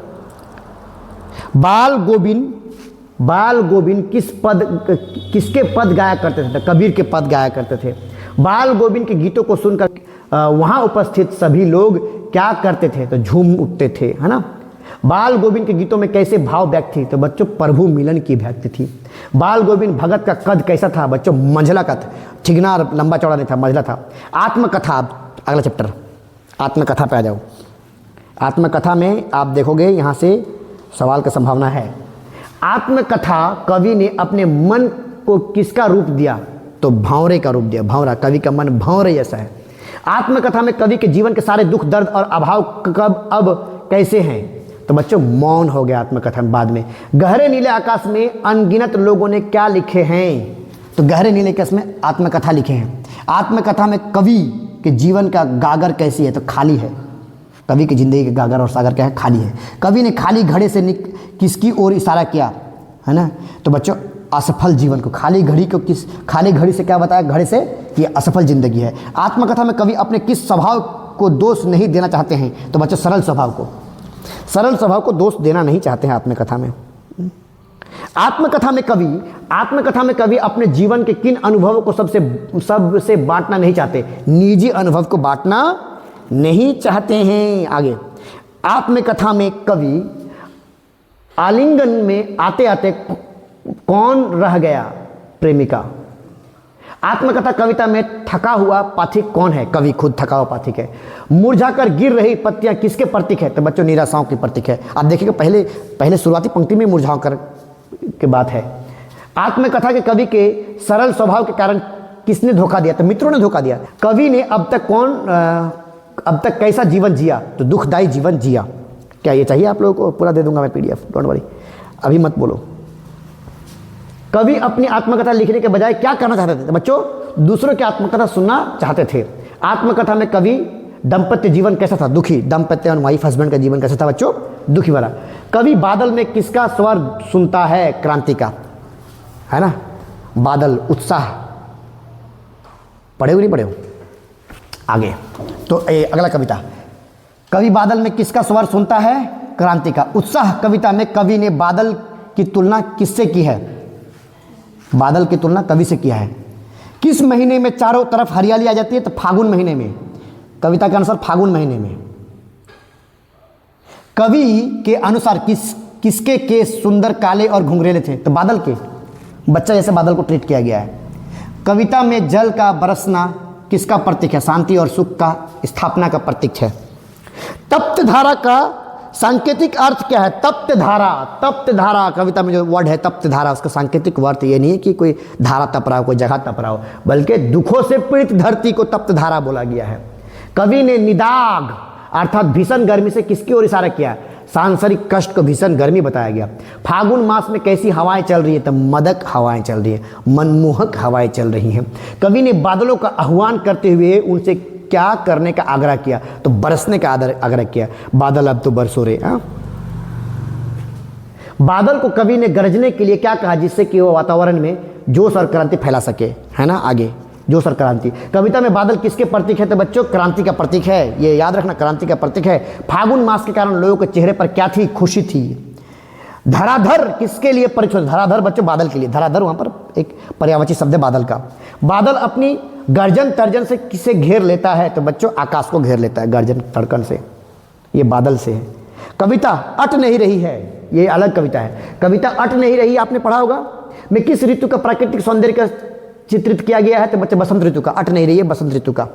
बाल गोविंद किसके पद गाया करते थे? कबीर के पद गाया करते थे। बाल गोविंद के गीतों को सुनकर वहां उपस्थित सभी लोग क्या करते थे? तो झूम उठते थे, है ना। बाल गोविंद के गीतों में कैसे भाव व्यक्त थी? तो बच्चों, प्रभु मिलन की व्यक्त थी। बाल गोविंद भगत का कद कैसा था? बच्चों, मंझला कद, ठिगना लंबा चौड़ा नहीं था, मंझला था। आत्मकथा, अगला चैप्टर, आत्मकथा पे आ जाओ। आत्मकथा में आप देखोगे यहाँ से सवाल की संभावना है। आत्मकथा कवि ने अपने मन को किसका रूप दिया? तो भंवरे का रूप दिया। भंवरा, कवि का मन भंवरे जैसा है। आत्मकथा में कवि के जीवन के सारे दुख, दर्द और अभाव कब अब कैसे हैं? तो बच्चों, मौन हो गया आत्मकथा में। बाद में गहरे नीले आकाश में अनगिनत लोगों ने क्या लिखे हैं? तो गहरे नीले आकाश में आत्मकथा लिखे हैं। आत्मकथा में कवि के जीवन का गागर कैसी है? तो खाली है। कवि की जिंदगी के गागर और सागर क्या है? खाली है। कवि ने खाली घड़े से किसकी ओर इशारा किया, है ना? तो बच्चों, असफल जीवन को, खाली घड़ी से क्या बताया? घड़े से ये असफल जिंदगी है। आत्मकथा में कवि अपने किस स्वभाव को दोष नहीं देना चाहते हैं? तो बच्चों, सरल स्वभाव को दोष देना नहीं चाहते हैं आत्मकथा में। आत्मकथा में कवि अपने जीवन के किन अनुभवों को सबसे बांटना नहीं चाहते? निजी अनुभव को बांटना नहीं चाहते हैं। आगे, आत्मकथा में कवि आलिंगन में आते आते कौन रह गया? प्रेमिका। आत्मकथा कविता में थका हुआ पाठक कौन है? कवि खुद थका हुआ पाठक है। मुरझाकर गिर रही पत्तियां किसके प्रतीक है? तो बच्चों, निराशाओं की प्रतीक है। आप देखिएगा पहले शुरुआती पंक्ति में मुरझाकर के बात है। आत्मकथा के कवि के सरल स्वभाव के कारण किसने धोखा दिया? तो मित्रों ने धोखा दिया। कवि ने अब तक कैसा जीवन जिया? तो दुखदायी जीवन जिया। क्या ये चाहिए आप लोगों को? पूरा दे दूंगा मैं PDF, डोंट वरी, अभी मत बोलो। कवि अपनी आत्मकथा लिखने के बजाय क्या करना चाहते थे? बच्चों, दूसरों की आत्मकथा सुनना चाहते थे। आत्मकथा में कवि दाम्पत्य जीवन कैसा था? दुखी। दाम्पत्य और वाइफ हस्बैंड का जीवन कैसा था बच्चों? दुखी वाला। कवि बादल में किसका स्वर सुनता है? क्रांति का, है ना। बादल, उत्साह। पढ़े हो नहीं पढ़े हो? आगे तो अगला कविता, कवि बादल में किसका स्वर सुनता है? क्रांति का। उत्साह कविता में कवि ने बादल की तुलना किससे की है? बादल की तुलना कवि से किया है। किस महीने में चारों तरफ हरियाली आ जाती है? तो फागुन महीने में। कविता के अनुसार फागुन महीने में। कवि के अनुसार किसके केस सुंदर काले और घुंघरेले थे? तो बादल के, बच्चा जैसे बादल को ट्रीट किया गया है। कविता में जल का बरसना किसका प्रतीक है? शांति और सुख का स्थापना का प्रतीक है। तप्त धारा का सांकेतिक अर्थ क्या है? तप्त धारा, तप्त धारा कविता में जो वर्ड है तप्त धारा, उसका सांकेतिक अर्थ ये नहीं है कि कोई धारा तप रहा हो, कोई जगह तप रहा हो, बल्कि दुखों से पीड़ित धरती को तप्त धारा बोला गया है। कवि ने निदाग अर्थात भीषण गर्मी से किसकी ओर इशारा किया? सांसारिक कष्ट को भीषण गर्मी बताया गया। फागुन मास में कैसी हवाएं चल रही है? तो मदक हवाएं चल रही है, मनमोहक हवाएं चल रही हैं। कवि ने बादलों का आह्वान करते हुए उनसे क्या करने का आग्रह किया? तो बरसने का आग्रह किया। बादल अब तो बरसो रे। बादल को कवि ने गरजने के लिए क्या कहा, जिससे कि वो वातावरण में जोश और क्रांति फैला सके, है ना? आगे जोश और क्रांति। कविता में बादल किसके प्रतीक है? तो बच्चों क्रांति का प्रतीक है, ये याद रखना, क्रांति का प्रतीक है। फागुन मास के कारण लोगों के चेहरे पर क्या थी? खुशी थी। धराधर किसके लिए परिचित? धराधर बच्चों बादल के लिए। धराधर वहां पर एक पर्यायवाची शब्द है बादल का। बादल अपनी गर्जन तर्जन से किसे घेर लेता है? तो बच्चों आकाश को घेर लेता है गर्जन तड़कन से, ये बादल से है। कविता अट नहीं रही है, ये अलग कविता है। कविता अट नहीं रही आपने पढ़ा होगा। में किस ऋतु का प्राकृतिक सौंदर्य का चित्रित किया गया है? तो बच्चे बसंत ऋतु का। अट नहीं रही है बसंत ऋतु का।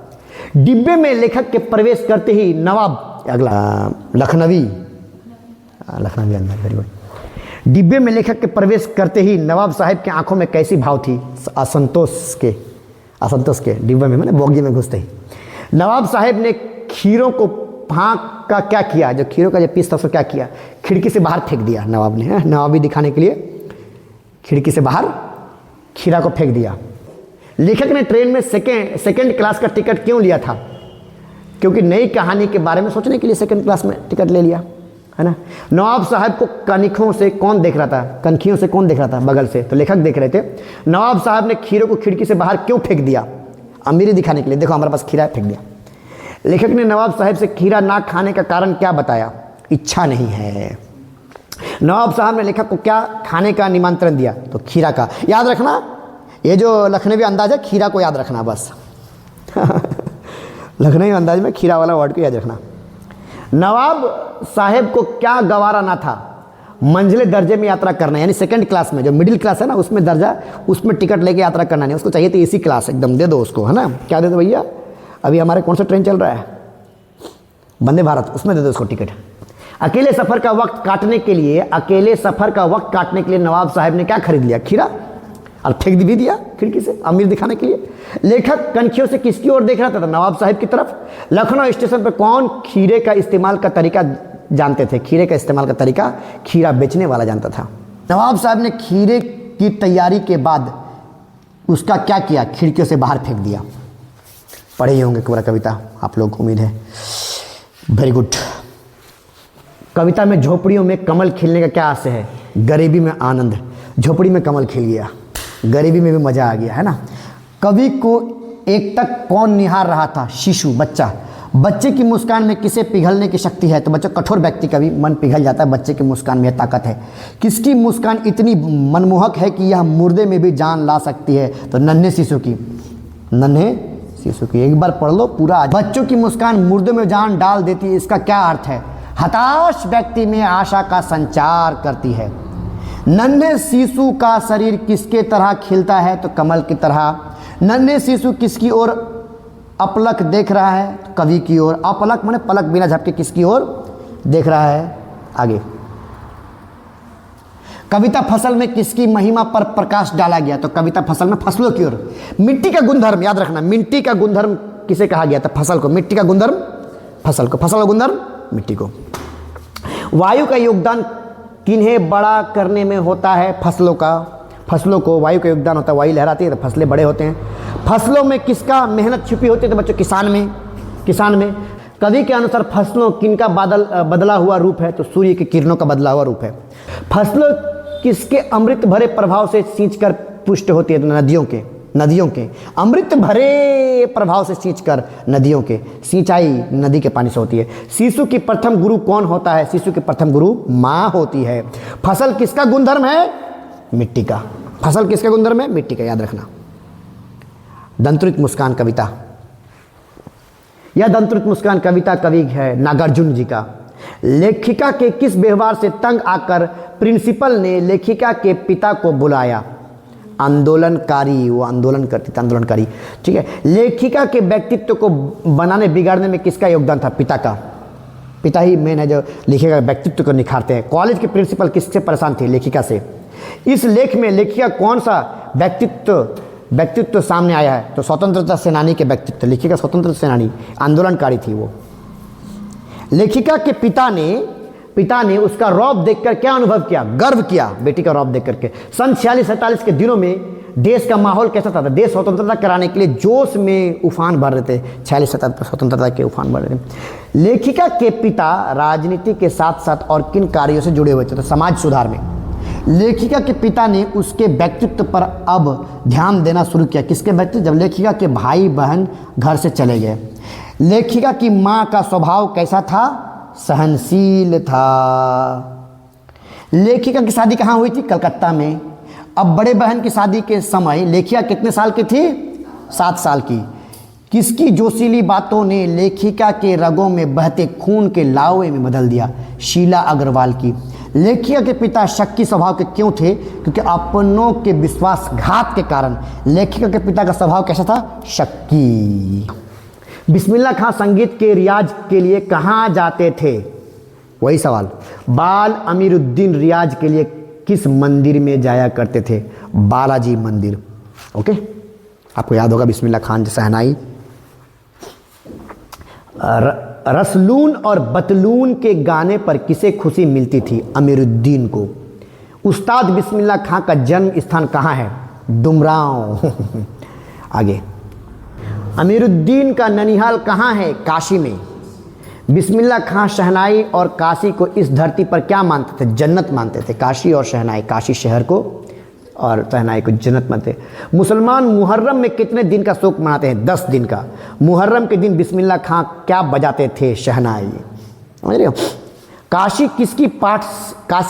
डिब्बे में लेखक के प्रवेश करते ही नवाब, अगला लखनवी अंदर, वेरी गुड। डिब्बे में लेखक के प्रवेश करते ही नवाब साहब की आंखों में कैसी भाव थी? असंतोष के। डिब्बे में मैंने बोगी में घुसते ही नवाब साहब ने खीरों को फांक का क्या किया? जो खीरों का जो पीस था उसको क्या किया? खिड़की से बाहर फेंक दिया नवाब ने। नवाबी दिखाने के लिए खिड़की से बाहर खीरा को फेंक दिया। लेखक ने ट्रेन में सेकेंड क्लास का टिकट क्यों लिया था? क्योंकि नई कहानी के बारे में सोचने के लिए सेकेंड क्लास में टिकट ले लिया, है ना? नवाब साहब को कनखियों से कौन देख रहा था? कनखियों से कौन देख रहा था? बगल से। तो लेखक देख रहे थे। नवाब साहब ने खीरे को खिड़की से बाहर क्यों फेंक दिया? अमीरी दिखाने के लिए। देखो हमारे पास खीरा है, फेंक दिया। लेखक ने नवाब साहब से खीरा ना खाने का कारण क्या बताया? इच्छा नहीं है। नवाब साहब ने लेखक को क्या खाने का निमंत्रण दिया? तो खीरा का। याद रखना, ये जो लखनवी अंदाज है, खीरा को याद रखना बस। लखनवी अंदाज में खीरा वाला वर्ड को याद रखना। नवाब साहेब को क्या गवारा ना था? मंझले दर्जे में यात्रा करना, यानी सेकंड क्लास में, जो मिडिल क्लास है ना उसमें दर्जा, उसमें टिकट लेके यात्रा करना नहीं। उसको चाहिए तो एसी क्लास एकदम दे दो उसको, है ना? क्या दे दो भैया? अभी हमारे कौन सा ट्रेन चल रहा है? वंदे भारत, उसमें दे दो उसको टिकट। अकेले सफ़र का वक्त काटने के लिए नवाब साहब ने क्या खरीद लिया? खीरा, और फेंक भी दिया खिड़की से, अमीर दिखाने के लिए। लेखक कनखियों से किसकी ओर देख रहा था? नवाब साहब की तरफ। लखनऊ स्टेशन पर कौन खीरे का इस्तेमाल का तरीका जानते थे? खीरे का इस्तेमाल का तरीका खीरा बेचने वाला जानता था। नवाब साहब ने खीरे की तैयारी के बाद उसका क्या किया? खिड़कियों से बाहर फेंक दिया। पढ़े ही होंगे पूरा कविता आप लोग, उम्मीद है। Very good. कविता में झोपड़ियों में कमल खिलने का क्या आशय है? गरीबी में आनंद। झोपड़ी में कमल खिल गया, गरीबी में भी मजा आ गया, है ना? कवि को एक तक कौन निहार रहा था? शिशु, बच्चा। बच्चे की मुस्कान में किसे पिघलने की शक्ति है? तो बच्चों कठोर व्यक्ति का भी मन पिघल जाता है, बच्चे की मुस्कान में ताकत है। किसकी मुस्कान इतनी मनमोहक है कि यह मुर्दे में भी जान ला सकती है? तो नन्हे शिशु की। एक बार पढ़ लो पूरा। बच्चों की मुस्कान मुर्दे में जान डाल देती है, इसका क्या अर्थ है? हताश व्यक्ति में आशा का संचार करती है। नन्हे शिशु का शरीर किसके तरह खिलता है? तो कमल की तरह। नन्हे शिशु किसकी ओर अपलक देख रहा है? तो कवि की ओर। अपलक माने पलक बिना झपके किसकी ओर देख रहा है? आगे। कविता फसल में किसकी महिमा पर प्रकाश डाला गया? तो कविता फसल में फसलों की ओर। मिट्टी का गुणधर्म याद रखना, मिट्टी का गुणधर्म किसे कहा गया था? फसल को। मिट्टी का गुणधर्म फसल को, फसल का गुणधर्म मिट्टी को। वायु का योगदान किन्हें बड़ा करने में होता है? फसलों को वायु का योगदान होता है। वायु लहराती है तो फसलें बड़े होते हैं। फसलों में किसका मेहनत छुपी होती है? तो बच्चों किसान में। कवि के अनुसार फसलों किनका बदला हुआ रूप है? तो सूर्य की किरणों का बदला हुआ रूप है। फसलों किसके अमृत भरे प्रभाव से सींचकर पुष्ट होती है? तो नदियों के अमृत भरे प्रभाव से सींचकर नदियों के। सिंचाई नदी के पानी से होती है। शिशु की प्रथम गुरु कौन होता है? शिशु की प्रथम गुरु माँ होती है। फसल किसका गुणधर्म है? मिट्टी का। फसल किसका गुणधर्म है? मिट्टी का, याद रखना। दंतुरित मुस्कान कविता, यह दंतुरित मुस्कान कविता कवि है नागार्जुन जी का। लेखिका के किस व्यवहार से तंग आकर प्रिंसिपल ने लेखिका के पिता को बुलाया? आंदोलनकारी, वो आंदोलन करती थी, आंदोलनकारी। ठीक है, लेखिका के व्यक्तित्व को बनाने बिगाड़ने में किसका योगदान था? पिता का। पिता ही मेन है जो लेखिका के व्यक्तित्व को निखारते हैं। कॉलेज के प्रिंसिपल किससे परेशान थे? लेखिका से। इस लेख में लेखिका कौन सा व्यक्तित्व सामने आया है? तो स्वतंत्रता सेनानी के व्यक्तित्व। लेखिका स्वतंत्रता सेनानी, आंदोलनकारी थी वो। लेखिका के पिता ने उसका रौब देखकर क्या अनुभव किया? गर्व किया बेटी का रौब देख करके। सन 46-47 के दिनों में देश का माहौल कैसा था? देश स्वतंत्रता कराने के लिए जोश में उफान भर रहे थे। 46-47 स्वतंत्रता के उफान भर रहे थे। लेखिका के पिता राजनीति के साथ साथ और किन कार्यों से जुड़े हुए थे? तो समाज सुधार में। लेखिका के पिता ने उसके व्यक्तित्व पर अब ध्यान देना शुरू किया। किसके व्यक्तित्व? जब लेखिका के भाई बहन घर से चले गए। लेखिका की माँ का स्वभाव कैसा था? सहनशील था। लेखिका की शादी कहाँ हुई थी? कलकत्ता में। अब बड़े बहन की शादी के समय लेखिका कितने साल की थी? 7 साल की। किसकी जोशीली बातों ने लेखिका के रगों में बहते खून के लावे में बदल दिया? शीला अग्रवाल की। लेखिका के पिता शक्की स्वभाव के क्यों थे? क्योंकि अपनों के विश्वासघात के कारण लेखिका के पिता का स्वभाव कैसा था? शक्की। बिस्मिल्लाह खां संगीत के रियाज के लिए कहाँ जाते थे? वही सवाल। बाल अमीरुद्दीन रियाज के लिए किस मंदिर में जाया करते थे? बालाजी मंदिर। ओके, आपको याद होगा बिस्मिल्लाह खान शहनाई। रसलून और बतलून के गाने पर किसे खुशी मिलती थी? अमीरुद्दीन को। उस्ताद बिस्मिल्लाह खां का जन्म स्थान कहाँ है? डुमरांव। आगे, अमीरुद्दीन का ननिहाल कहाँ है? काशी में। बिस्मिल्लाह खां शहनाई और काशी को इस धरती पर क्या मानते थे? जन्नत मानते थे। काशी और शहनाई, काशी शहर को और शहनाई को जन्नत मानते। मुसलमान मुहर्रम में कितने दिन का शोक मनाते हैं? 10 दिन का। मुहर्रम के दिन बिस्मिल्लाह खां क्या बजाते थे? शहनाई। समझ रहे हो? काशी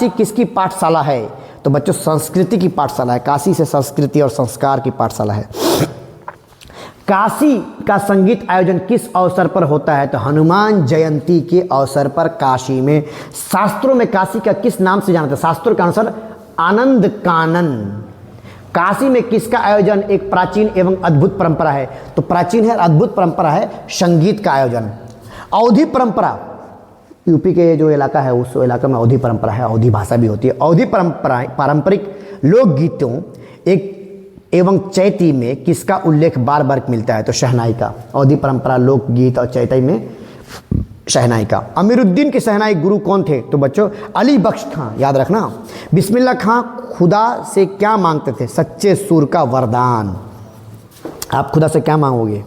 किसकी पाठशाला है? तो बच्चों संस्कृति की पाठशाला है। काशी से संस्कृति और संस्कार की पाठशाला है। काशी का संगीत आयोजन किस अवसर पर होता है? तो हनुमान जयंती के अवसर पर काशी में। शास्त्रों में काशी का किस नाम से जाना था? शास्त्रों के अनुसार आनंद कानन। काशी में किसका आयोजन एक प्राचीन एवं अद्भुत परंपरा है? तो प्राचीन है, अद्भुत परंपरा है संगीत का आयोजन। अवधी परंपरा, यूपी के जो इलाका है उस इलाका में अवधी परंपरा है। अवधी भाषा भी होती है। अवधी परंपरा पारंपरिक लोकगीतों एक एवं चैती में किसका उल्लेख बार बार मिलता है? तो शहनाई का। अवधी परंपरा लोकगीत और चैती में शहनाई का। अमीरुद्दीन के शहनाई गुरु कौन थे? तो बच्चों अली बख्श खां, याद रखना। बिस्मिल्लाह खां खुदा से क्या मांगते थे? सच्चे सुर का वरदान। आप खुदा से क्या मांगोगे?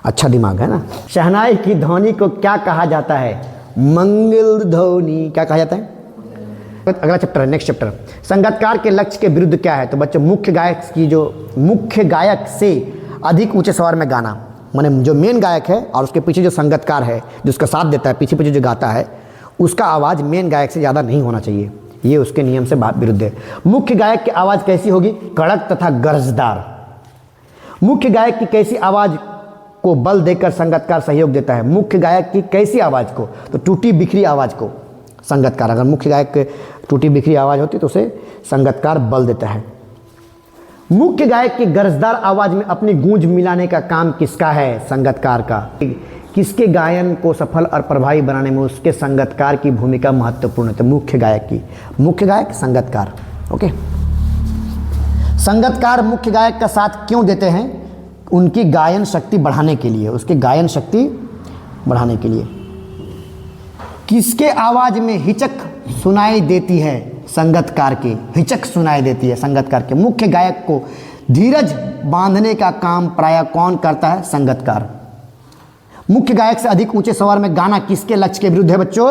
अच्छा दिमाग है ना। शहनाई की ध्वनि को क्या कहा जाता है? मंगल ध्वनि। क्या कहा जाता है? अगला चैप्टर है, नेक्स्ट चैप्टर। संगीतकार के लक्ष्य के विरुद्ध क्या है? तो बच्चों मुख्य गायक से अधिक ऊंचे स्वर में गाना। माने जो मेन गायक है और उसके पीछे जो संगीतकार है जो उसका साथ देता है, पीछे पीछे जो गाता है, उसका आवाज़ मेन गायक से ज़्यादा नहीं होना चाहिए। ये उसके नियम से विरुद्ध है। मुख्य गायक की आवाज़ कैसी होगी? कड़क तथा गरजदार। मुख्य गायक की कैसी आवाज़ को बल देकर संगीतकार सहयोग देता है? मुख्य गायक की कैसी आवाज़ को? तो टूटी बिखरी आवाज़ को संगीतकार। अगर मुख्य गायक टूटी बिखरी आवाज़ होती तो उसे संगीतकार बल देता है। मुख्य गायक की गरजदार आवाज़ में अपनी गूंज मिलाने का काम किसका है? संगीतकार का। किसके गायन को सफल और प्रभावी बनाने में उसके संगीतकार की भूमिका महत्वपूर्ण है? तो मुख्य गायक की। मुख्य गायक संगीतकार। ओके, संगीतकार मुख्य गायक का साथ क्यों देते हैं? उनकी गायन शक्ति बढ़ाने के लिए, उसकी गायन शक्ति बढ़ाने के लिए। किसके आवाज़ में हिचक सुनाई देती है? संगीतकार के। हिचक सुनाई देती है संगीतकार के। मुख्य गायक को धीरज बांधने का काम प्रायः कौन करता है? संगीतकार। मुख्य गायक से अधिक ऊंचे स्वर में गाना किसके लक्ष्य के विरुद्ध है बच्चों?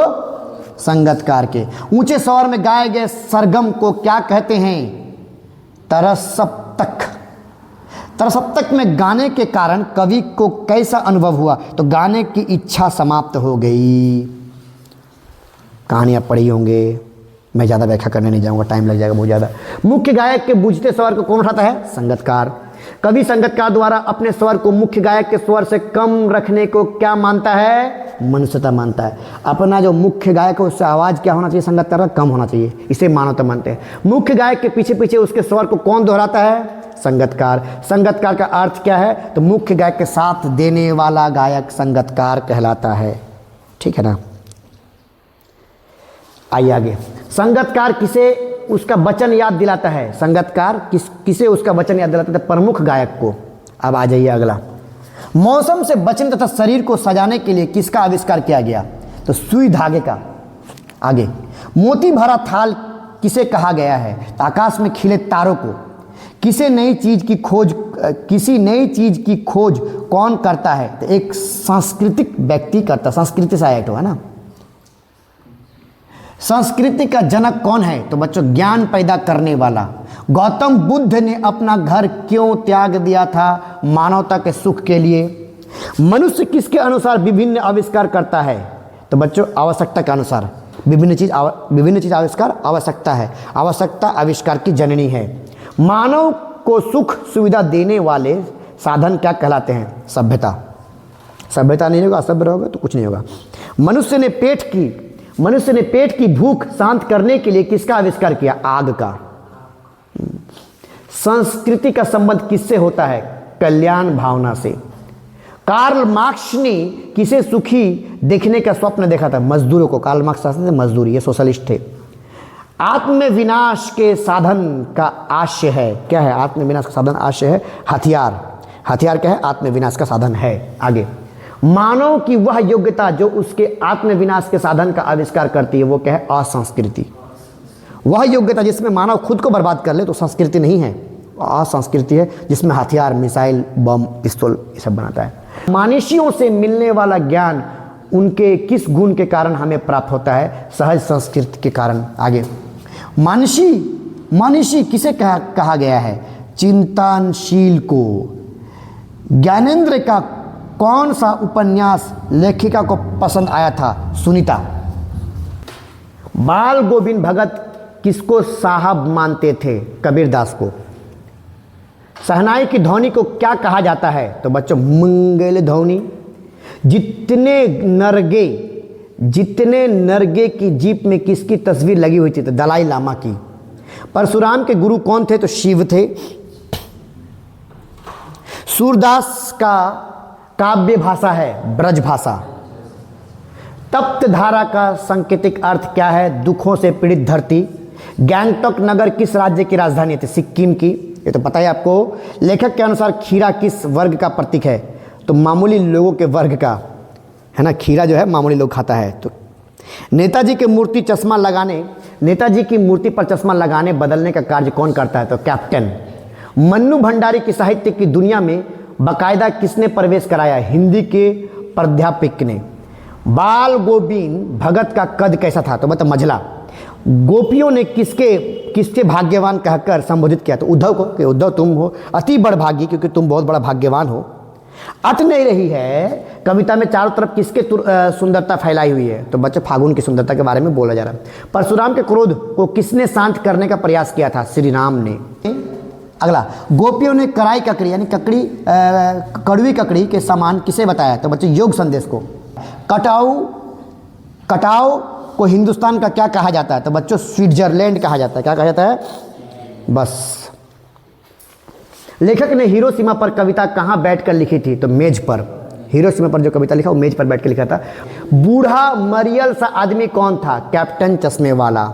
संगीतकार के। ऊंचे स्वर में गाए गए सरगम को क्या कहते हैं? तरसप्तक। तरसप्तक में गाने के कारण कवि को कैसा अनुभव हुआ? तो गाने की इच्छा समाप्त हो गई। कहानियाँ पढ़ी होंगे, मैं ज़्यादा व्याख्या करने नहीं जाऊँगा, टाइम लग जाएगा बहुत ज़्यादा। मुख्य गायक के बूझते स्वर को कौन उठाता है? संगीतकार। कवि संगीतकार द्वारा अपने स्वर को मुख्य गायक के स्वर से कम रखने को क्या मानता है? मनुष्यता मानता है। अपना जो मुख्य गायक है उससे आवाज़ क्या होना चाहिए? संगीतकार का कम होना चाहिए, इसे मानवता मानते हैं। मुख्य गायक के पीछे पीछे उसके स्वर को कौन दोहराता है? संगीतकार। संगीतकार का अर्थ क्या है? तो मुख्य गायक के साथ देने वाला गायक संगीतकार कहलाता है। ठीक है ना। आइए आगे। संगीतकार किसे उसका वचन याद दिलाता है? संगीतकार किसे उसका वचन याद दिलाता है? प्रमुख गायक को। अब आ जाइए अगला। मौसम से बचने तथा शरीर को सजाने के लिए किसका आविष्कार किया गया? तो सुई धागे का। आगे, मोती भरा थाल किसे कहा गया है? तो आकाश में खिले तारों को। किसी नई चीज की खोज कौन करता है? तो एक सांस्कृतिक व्यक्ति करता। संस्कृति से आया है ना। संस्कृति का जनक कौन है? तो बच्चों ज्ञान पैदा करने वाला। गौतम बुद्ध ने अपना घर क्यों त्याग दिया था? मानवता के सुख के लिए। मनुष्य किसके अनुसार विभिन्न आविष्कार करता है? तो बच्चों आवश्यकता के अनुसार। विभिन्न चीज आविष्कार आवश्यकता है। आवश्यकता आविष्कार की जननी है। मानव को सुख सुविधा देने वाले साधन क्या कहलाते हैं? सभ्यता। सभ्यता नहीं होगा, असभ्य रहोगे तो कुछ नहीं होगा। मनुष्य ने पेट की भूख शांत करने के लिए किसका आविष्कार किया? आग का। संस्कृति का संबंध किससे होता है? कल्याण भावना से। कार्ल मार्क्स ने किसे सुखी देखने का स्वप्न देखा था? मजदूरों को। कार्ल मार्क्स से मजदूरी, ये सोशलिस्ट थे। आत्मविनाश के साधन का आशय है। क्या है आत्मविनाश का साधन? आशय है हथियार। हथियार क्या है? आत्मविनाश का साधन है। आगे, मानव की वह योग्यता जो उसके आत्मविनाश के साधन का आविष्कार करती है वो क्या है? असंस्कृति। वह योग्यता जिसमें मानव खुद को बर्बाद कर ले तो संस्कृति नहीं है, असंस्कृति है, जिसमें हथियार, मिसाइल, बम, पिस्तौल ये सब बनाता है। मानुषियों से मिलने वाला ज्ञान उनके किस गुण के कारण हमें प्राप्त होता है? सहज संस्कृति के कारण। आगे, मानुषी किसे कहा गया है? चिंतनशील को। ज्ञानेंद्र का कौन सा उपन्यास लेखिका को पसंद आया था? सुनीता। बाल गोविंद भगत किसको साहब मानते थे? कबीरदास को। शहनाई की ध्वनि को क्या कहा जाता है? तो बच्चों मंगल ध्वनि। जितने नरगे की जीप में किसकी तस्वीर लगी हुई थी? तो दलाई लामा की। परशुराम के गुरु कौन थे? तो शिव थे। सूरदास का काव्य भाषा है ब्रज भाषा। तप्त धारा का सांकेतिक अर्थ क्या है? दुखों से पीड़ित धरती। गैंगटॉक नगर किस राज्य की राजधानी थी? सिक्किम की। ये तो पता है आपको। लेखक के अनुसार खीरा किस वर्ग का प्रतीक है? तो मामूली लोगों के वर्ग का है ना। खीरा जो है मामूली लोग खाता है। तो नेताजी की मूर्ति पर चश्मा लगाने बदलने का कार्य कौन करता है? तो कैप्टन। मन्नू भंडारी की साहित्य की दुनिया में बाकायदा किसने प्रवेश कराया? हिंदी के प्राध्यापक ने। बाल गोविंद भगत का कद कैसा था? तो बता मझला। गोपियों ने किसके भाग्यवान कहकर संबोधित किया? तो उद्धव को, कि उद्धव तुम हो अति बड़भागी क्योंकि तुम बहुत बड़ा भाग्यवान हो। अट नहीं रही है कविता में चारों तरफ किसके सुंदरता फैलाई हुई है? तो बच्चों फागुन की सुंदरता के बारे में बोला जा रहा है। परशुराम के क्रोध को किसने शांत करने का प्रयास किया था? श्री राम ने। अगला, गोपियों ने कराई ककड़ी यानी कड़वी ककड़ी के समान किसे बताया? तो बच्चों योग संदेश को। कटाव को हिंदुस्तान का क्या कहा जाता है? तो बच्चों स्विट्जरलैंड कहा जाता है। क्या कहा जाता है? बस। लेखक ने हिरोशिमा पर कविता कहाँ बैठकर लिखी थी? तो मेज पर। हिरोशिमा पर जो कविता लिखा वो मेज पर बैठ कर लिखा था। बूढ़ा मरियल सा आदमी कौन था? कैप्टन चश्मे वाला।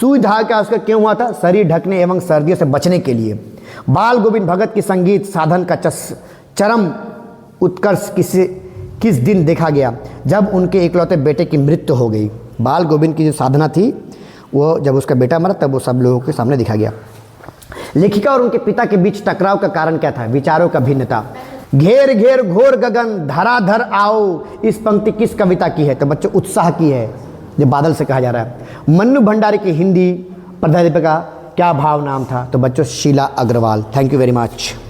सुई धागा उसका क्यों हुआ था? शरीर ढकने एवं सर्दियों से बचने के लिए। बाल गोविंद भगत की संगीत साधन का चरम उत्कर्ष किस दिन देखा गया? जब उनके इकलौते बेटे की मृत्यु हो गई। बाल गोविंद की जो साधना थी वो जब उसका बेटा मरा तब वो सब लोगों के सामने दिखा गया। लेखिका और उनके पिता के बीच टकराव का कारण क्या था? विचारों का भिन्नता। घेर घेर घोर गगन धराधर आओ, इस पंक्ति किस कविता की है? तो बच्चों उत्साह की है, जो बादल से कहा जा रहा है। मन्नू भंडारी की हिंदी प्राध्यापिका क्या भाव नाम था? तो बच्चों Sheela Agarwal. Thank you very much.